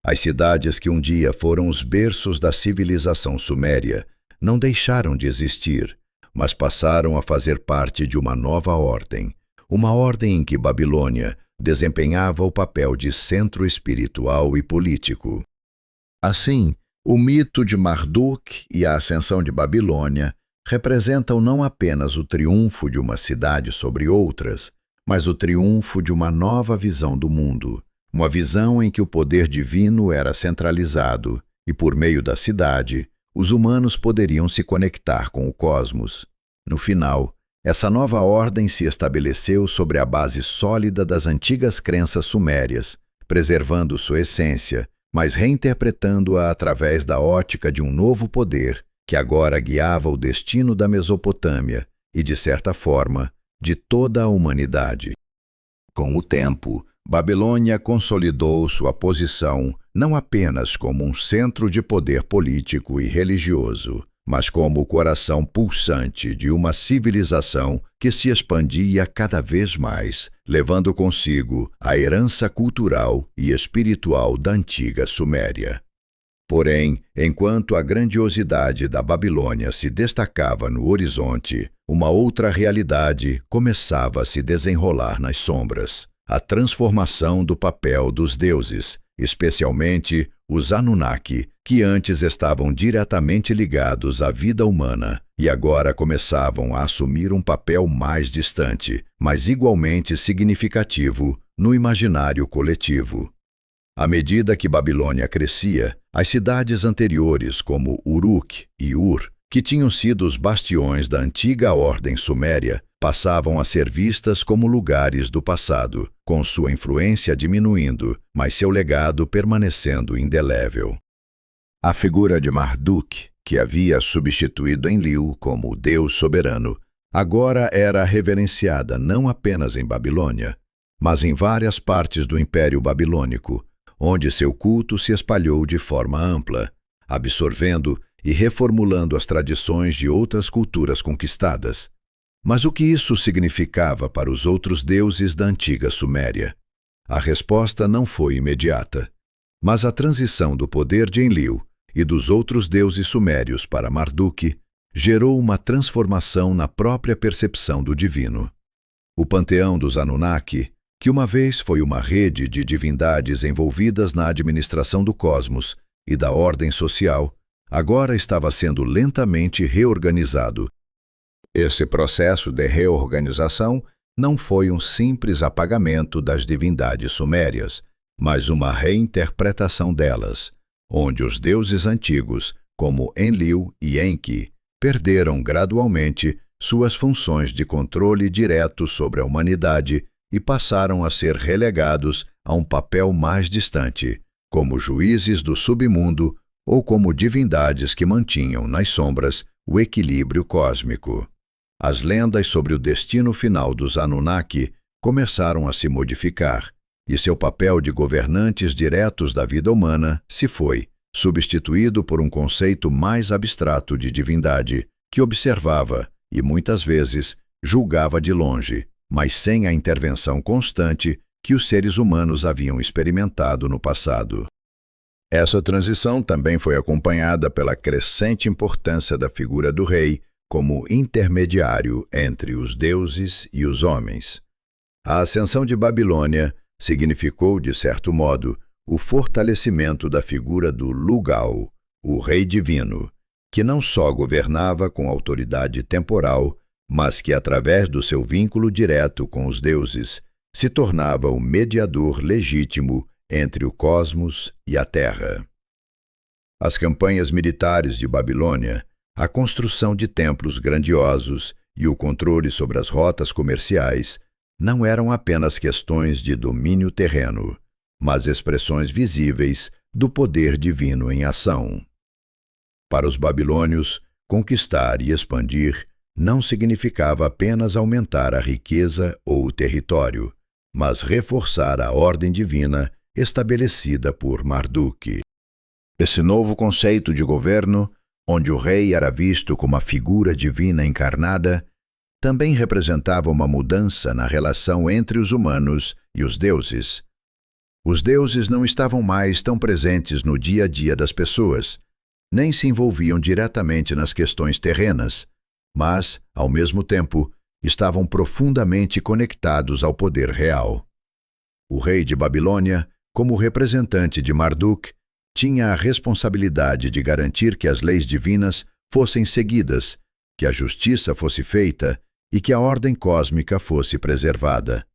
As cidades que um dia foram os berços da civilização suméria não deixaram de existir, mas passaram a fazer parte de uma nova ordem, uma ordem em que Babilônia desempenhava o papel de centro espiritual e político. Assim, o mito de Marduk e a ascensão de Babilônia representam não apenas o triunfo de uma cidade sobre outras, mas o triunfo de uma nova visão do mundo, uma visão em que o poder divino era centralizado e, por meio da cidade, os humanos poderiam se conectar com o cosmos. No final, essa nova ordem se estabeleceu sobre a base sólida das antigas crenças sumérias, preservando sua essência, mas reinterpretando-a através da ótica de um novo poder que agora guiava o destino da Mesopotâmia e, de certa forma, de toda a humanidade. Com o tempo, Babilônia consolidou sua posição não apenas como um centro de poder político e religioso, mas como o coração pulsante de uma civilização que se expandia cada vez mais, levando consigo a herança cultural e espiritual da antiga Suméria. Porém, enquanto a grandiosidade da Babilônia se destacava no horizonte, uma outra realidade começava a se desenrolar nas sombras: a transformação do papel dos deuses, especialmente os Anunnaki, que antes estavam diretamente ligados à vida humana e agora começavam a assumir um papel mais distante, mas igualmente significativo no imaginário coletivo. À medida que Babilônia crescia, as cidades anteriores, como Uruk e Ur, que tinham sido os bastiões da antiga ordem suméria, passavam a ser vistas como lugares do passado, com sua influência diminuindo, mas seu legado permanecendo indelével. A figura de Marduk, que havia substituído Enlil como o Deus soberano, agora era reverenciada não apenas em Babilônia, mas em várias partes do Império Babilônico, onde seu culto se espalhou de forma ampla, absorvendo e reformulando as tradições de outras culturas conquistadas. Mas o que isso significava para os outros deuses da antiga Suméria? A resposta não foi imediata, mas a transição do poder de Enlil e dos outros deuses sumérios para Marduk gerou uma transformação na própria percepção do divino. O panteão dos Anunnaki, que uma vez foi uma rede de divindades envolvidas na administração do cosmos e da ordem social, agora estava sendo lentamente reorganizado. Esse processo de reorganização não foi um simples apagamento das divindades sumérias, mas uma reinterpretação delas, onde os deuses antigos, como Enlil e Enki, perderam gradualmente suas funções de controle direto sobre a humanidade e passaram a ser relegados a um papel mais distante, como juízes do submundo ou como divindades que mantinham nas sombras o equilíbrio cósmico. As lendas sobre o destino final dos Anunnaki começaram a se modificar, e seu papel de governantes diretos da vida humana se foi, substituído por um conceito mais abstrato de divindade, que observava e, muitas vezes, julgava de longe, mas sem a intervenção constante que os seres humanos haviam experimentado no passado. Essa transição também foi acompanhada pela crescente importância da figura do rei como intermediário entre os deuses e os homens. A ascensão de Babilônia significou, de certo modo, o fortalecimento da figura do Lugal, o rei divino, que não só governava com autoridade temporal, mas que, através do seu vínculo direto com os deuses, se tornava o mediador legítimo entre o cosmos e a Terra. As campanhas militares de Babilônia, a construção de templos grandiosos e o controle sobre as rotas comerciais não eram apenas questões de domínio terreno, mas expressões visíveis do poder divino em ação. Para os babilônios, conquistar e expandir não significava apenas aumentar a riqueza ou o território, mas reforçar a ordem divina estabelecida por Marduk. Esse novo conceito de governo, onde o rei era visto como a figura divina encarnada, também representava uma mudança na relação entre os humanos e os deuses. Os deuses não estavam mais tão presentes no dia a dia das pessoas, nem se envolviam diretamente nas questões terrenas, mas, ao mesmo tempo, estavam profundamente conectados ao poder real. O rei de Babilônia, como representante de Marduk, tinha a responsabilidade de garantir que as leis divinas fossem seguidas, que a justiça fosse feita e que a ordem cósmica fosse preservada.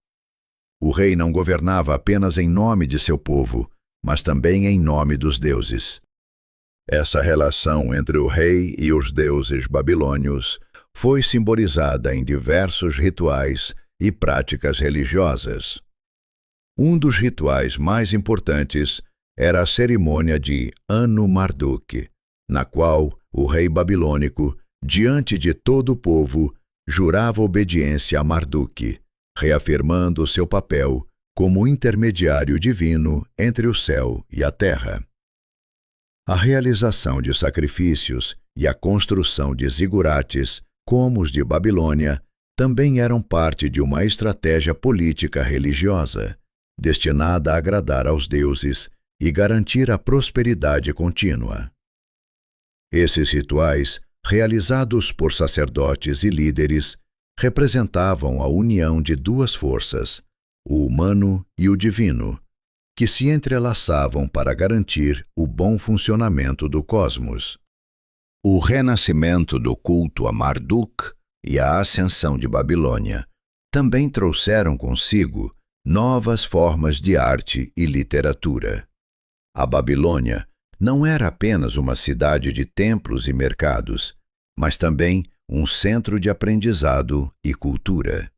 O rei não governava apenas em nome de seu povo, mas também em nome dos deuses. Essa relação entre o rei e os deuses babilônios foi simbolizada em diversos rituais e práticas religiosas. Um dos rituais mais importantes era a cerimônia de Anu Marduk, na qual o rei babilônico, diante de todo o povo, jurava obediência a Marduk, reafirmando seu papel como intermediário divino entre o céu e a terra. A realização de sacrifícios e a construção de zigurates, como os de Babilônia, também eram parte de uma estratégia política religiosa, destinada a agradar aos deuses e garantir a prosperidade contínua. Esses rituais, realizados por sacerdotes e líderes, representavam a união de duas forças, o humano e o divino, que se entrelaçavam para garantir o bom funcionamento do cosmos. O renascimento do culto a Marduk e a ascensão de Babilônia também trouxeram consigo novas formas de arte e literatura. A Babilônia não era apenas uma cidade de templos e mercados, mas também um centro de aprendizado e cultura.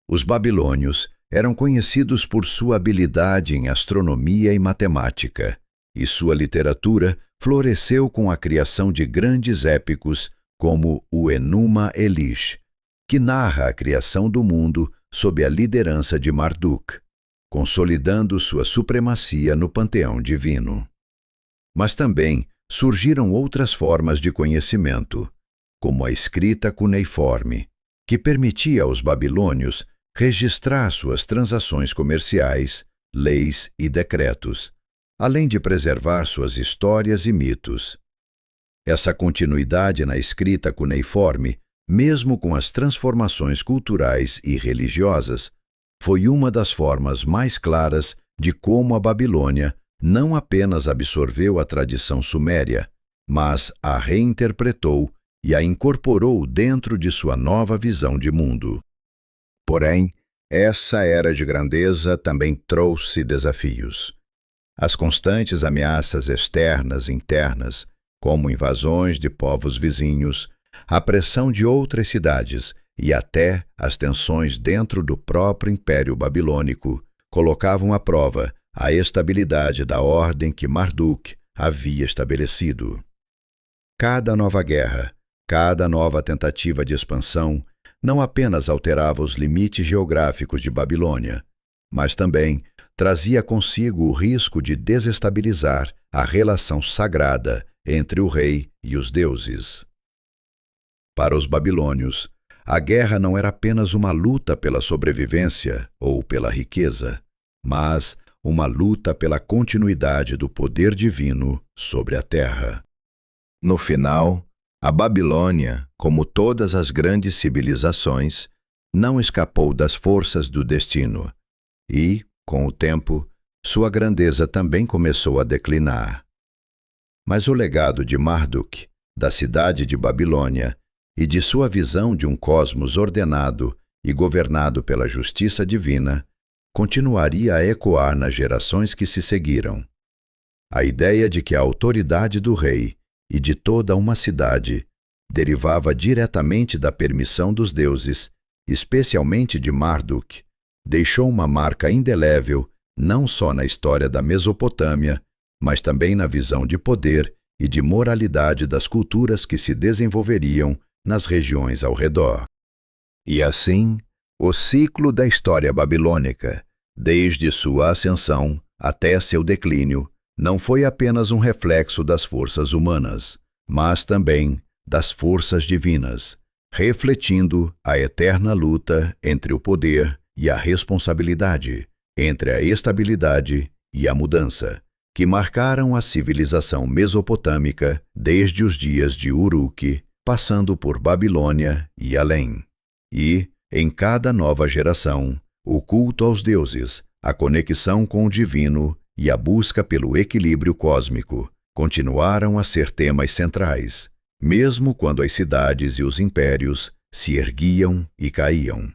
Os babilônios eram conhecidos por sua habilidade em astronomia e matemática, e sua literatura floresceu com a criação de grandes épicos como o Enuma Elish, que narra a criação do mundo sob a liderança de Marduk, consolidando sua supremacia no panteão divino. Mas também surgiram outras formas de conhecimento, como a escrita cuneiforme, que permitia aos babilônios registrar suas transações comerciais, leis e decretos, além de preservar suas histórias e mitos. Essa continuidade na escrita cuneiforme, mesmo com as transformações culturais e religiosas, foi uma das formas mais claras de como a Babilônia não apenas absorveu a tradição suméria, mas a reinterpretou e a incorporou dentro de sua nova visão de mundo. Porém, essa era de grandeza também trouxe desafios. As constantes ameaças externas e internas, como invasões de povos vizinhos, a pressão de outras cidades e até as tensões dentro do próprio Império Babilônico, colocavam à prova a estabilidade da ordem que Marduk havia estabelecido. Cada nova guerra, cada nova tentativa de expansão, não apenas alterava os limites geográficos de Babilônia, mas também trazia consigo o risco de desestabilizar a relação sagrada entre o rei e os deuses. Para os babilônios, a guerra não era apenas uma luta pela sobrevivência ou pela riqueza, mas uma luta pela continuidade do poder divino sobre a terra. No final, A Babilônia, como todas as grandes civilizações, não escapou das forças do destino e, com o tempo, sua grandeza também começou a declinar. Mas o legado de Marduk, da cidade de Babilônia, e de sua visão de um cosmos ordenado e governado pela justiça divina, continuaria a ecoar nas gerações que se seguiram. A ideia de que a autoridade do rei e de toda uma cidade derivava diretamente da permissão dos deuses, especialmente de Marduk, deixou uma marca indelével não só na história da Mesopotâmia, mas também na visão de poder e de moralidade das culturas que se desenvolveriam nas regiões ao redor. E assim, o ciclo da história babilônica, desde sua ascensão até seu declínio, não foi apenas um reflexo das forças humanas, mas também das forças divinas, refletindo a eterna luta entre o poder e a responsabilidade, entre a estabilidade e a mudança, que marcaram a civilização mesopotâmica desde os dias de Uruk, passando por Babilônia e além. E, em cada nova geração, o culto aos deuses, a conexão com o divino e a busca pelo equilíbrio cósmico continuaram a ser temas centrais, mesmo quando as cidades e os impérios se erguiam e caíam.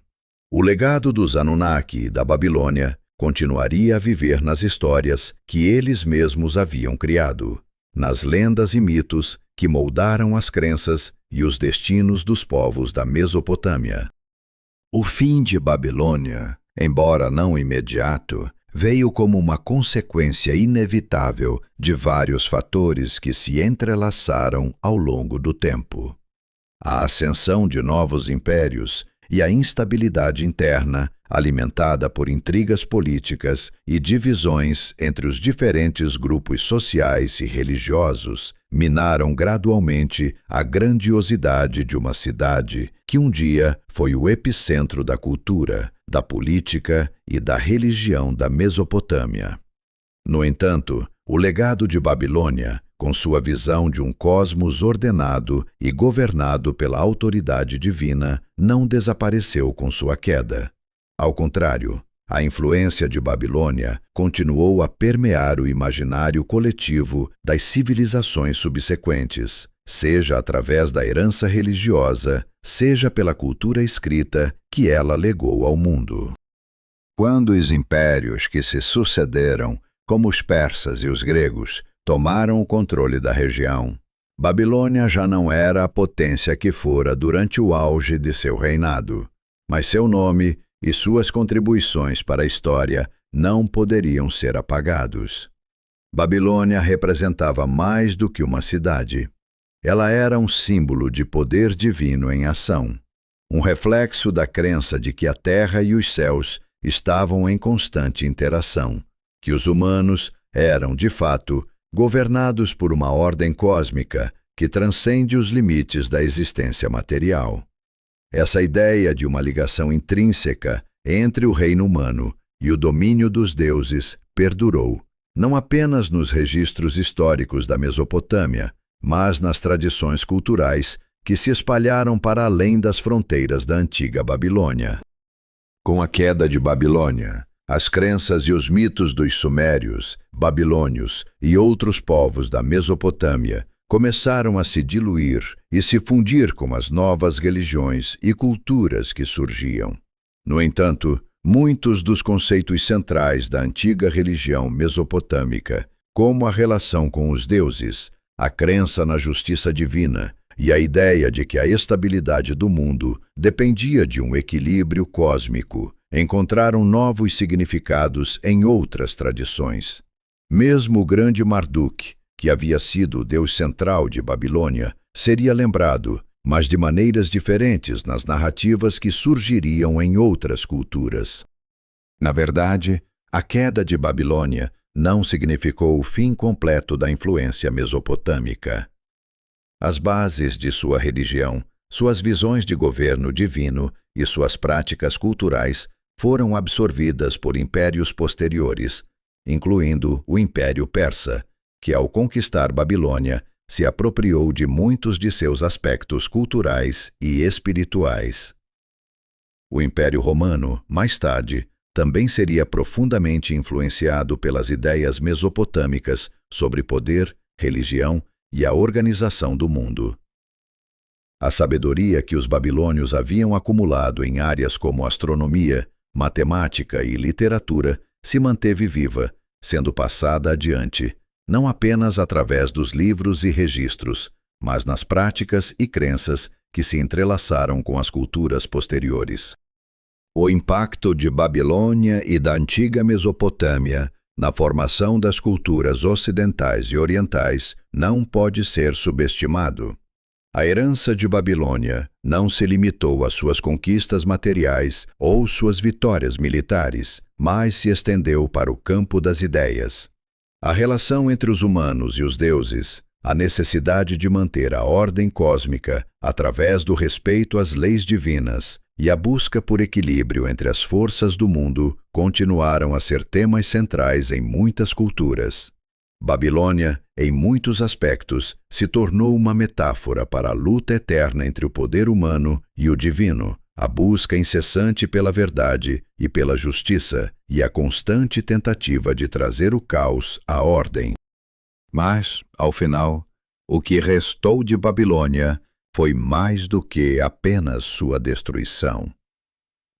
O legado dos Anunnaki e da Babilônia continuaria a viver nas histórias que eles mesmos haviam criado, nas lendas e mitos que moldaram as crenças e os destinos dos povos da Mesopotâmia. O fim de Babilônia, embora não imediato, veio como uma consequência inevitável de vários fatores que se entrelaçaram ao longo do tempo. A ascensão de novos impérios e a instabilidade interna, alimentada por intrigas políticas e divisões entre os diferentes grupos sociais e religiosos, minaram gradualmente a grandiosidade de uma cidade que um dia foi o epicentro da cultura, da política e da religião da Mesopotâmia. No entanto, o legado de Babilônia, com sua visão de um cosmos ordenado e governado pela autoridade divina, não desapareceu com sua queda. Ao contrário, a influência de Babilônia continuou a permear o imaginário coletivo das civilizações subsequentes, seja através da herança religiosa, seja pela cultura escrita que ela legou ao mundo. Quando os impérios que se sucederam, como os persas e os gregos, tomaram o controle da região, Babilônia já não era a potência que fora durante o auge de seu reinado, mas seu nome e suas contribuições para a história não poderiam ser apagados. Babilônia representava mais do que uma cidade. Ela era um símbolo de poder divino em ação, um reflexo da crença de que a terra e os céus estavam em constante interação, que os humanos eram, de fato, governados por uma ordem cósmica que transcende os limites da existência material. Essa ideia de uma ligação intrínseca entre o reino humano e o domínio dos deuses perdurou, não apenas nos registros históricos da Mesopotâmia, mas nas tradições culturais que se espalharam para além das fronteiras da antiga Babilônia. Com a queda de Babilônia, as crenças e os mitos dos sumérios, babilônios e outros povos da Mesopotâmia começaram a se diluir e se fundir com as novas religiões e culturas que surgiam. No entanto, muitos dos conceitos centrais da antiga religião mesopotâmica, como a relação com os deuses, a crença na justiça divina e a ideia de que a estabilidade do mundo dependia de um equilíbrio cósmico, encontraram novos significados em outras tradições. Mesmo o grande Marduk, que havia sido o deus central de Babilônia, seria lembrado, mas de maneiras diferentes nas narrativas que surgiriam em outras culturas. Na verdade, a queda de Babilônia não significou o fim completo da influência mesopotâmica. As bases de sua religião, suas visões de governo divino e suas práticas culturais foram absorvidas por impérios posteriores, incluindo o Império Persa, que, ao conquistar Babilônia, se apropriou de muitos de seus aspectos culturais e espirituais. O Império Romano, mais tarde, também seria profundamente influenciado pelas ideias mesopotâmicas sobre poder, religião e a organização do mundo. A sabedoria que os babilônios haviam acumulado em áreas como astronomia, matemática e literatura se manteve viva, sendo passada adiante, não apenas através dos livros e registros, mas nas práticas e crenças que se entrelaçaram com as culturas posteriores. O impacto de Babilônia e da antiga Mesopotâmia na formação das culturas ocidentais e orientais não pode ser subestimado. A herança de Babilônia não se limitou às suas conquistas materiais ou suas vitórias militares, mas se estendeu para o campo das ideias. A relação entre os humanos e os deuses, a necessidade de manter a ordem cósmica através do respeito às leis divinas e a busca por equilíbrio entre as forças do mundo continuaram a ser temas centrais em muitas culturas. Babilônia, em muitos aspectos, se tornou uma metáfora para a luta eterna entre o poder humano e o divino, a busca incessante pela verdade e pela justiça e a constante tentativa de trazer o caos à ordem. Mas, ao final, o que restou de Babilônia foi mais do que apenas sua destruição.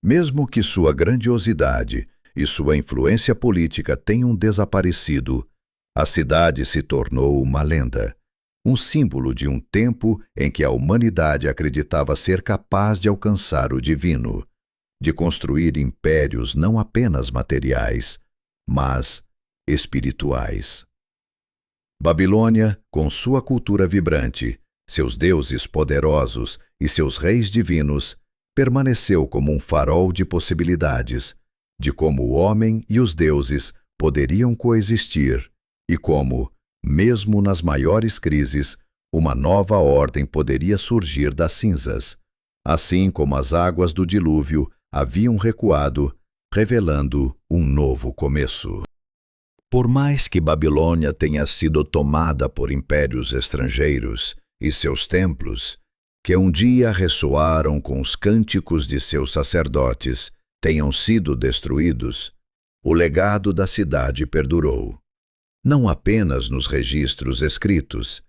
Mesmo que sua grandiosidade e sua influência política tenham desaparecido, a cidade se tornou uma lenda, um símbolo de um tempo em que a humanidade acreditava ser capaz de alcançar o divino, de construir impérios não apenas materiais, mas espirituais. Babilônia, com sua cultura vibrante, seus deuses poderosos e seus reis divinos, permaneceu como um farol de possibilidades, de como o homem e os deuses poderiam coexistir e como, mesmo nas maiores crises, uma nova ordem poderia surgir das cinzas, assim como as águas do dilúvio haviam recuado, revelando um novo começo. Por mais que Babilônia tenha sido tomada por impérios estrangeiros e seus templos, que um dia ressoaram com os cânticos de seus sacerdotes, tenham sido destruídos, o legado da cidade perdurou. Não apenas nos registros escritos,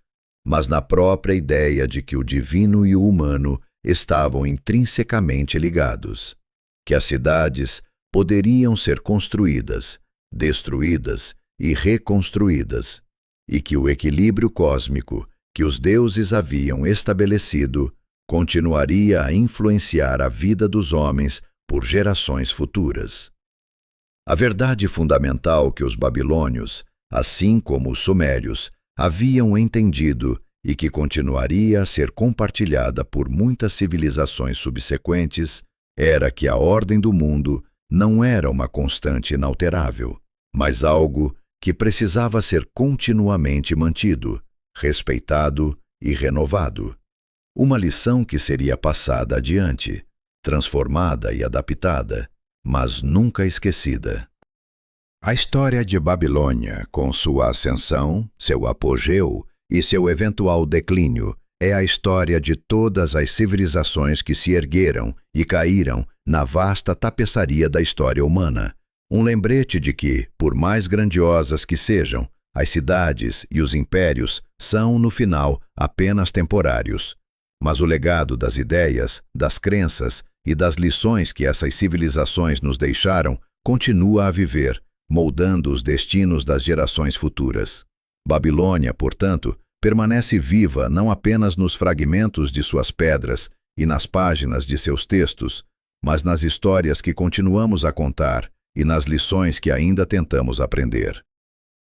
mas na própria ideia de que o divino e o humano estavam intrinsecamente ligados, que as cidades poderiam ser construídas, destruídas e reconstruídas, e que o equilíbrio cósmico que os deuses haviam estabelecido continuaria a influenciar a vida dos homens por gerações futuras. A verdade fundamental que os babilônios, assim como os sumérios, haviam entendido e que continuaria a ser compartilhada por muitas civilizações subsequentes, era que a ordem do mundo não era uma constante inalterável, mas algo que precisava ser continuamente mantido, respeitado e renovado. Uma lição que seria passada adiante, transformada e adaptada, mas nunca esquecida. A história de Babilônia, com sua ascensão, seu apogeu e seu eventual declínio, é a história de todas as civilizações que se ergueram e caíram na vasta tapeçaria da história humana. Um lembrete de que, por mais grandiosas que sejam, as cidades e os impérios são, no final, apenas temporários. Mas o legado das ideias, das crenças e das lições que essas civilizações nos deixaram continua a viver, moldando os destinos das gerações futuras. Babilônia, portanto, permanece viva não apenas nos fragmentos de suas pedras e nas páginas de seus textos, mas nas histórias que continuamos a contar e nas lições que ainda tentamos aprender.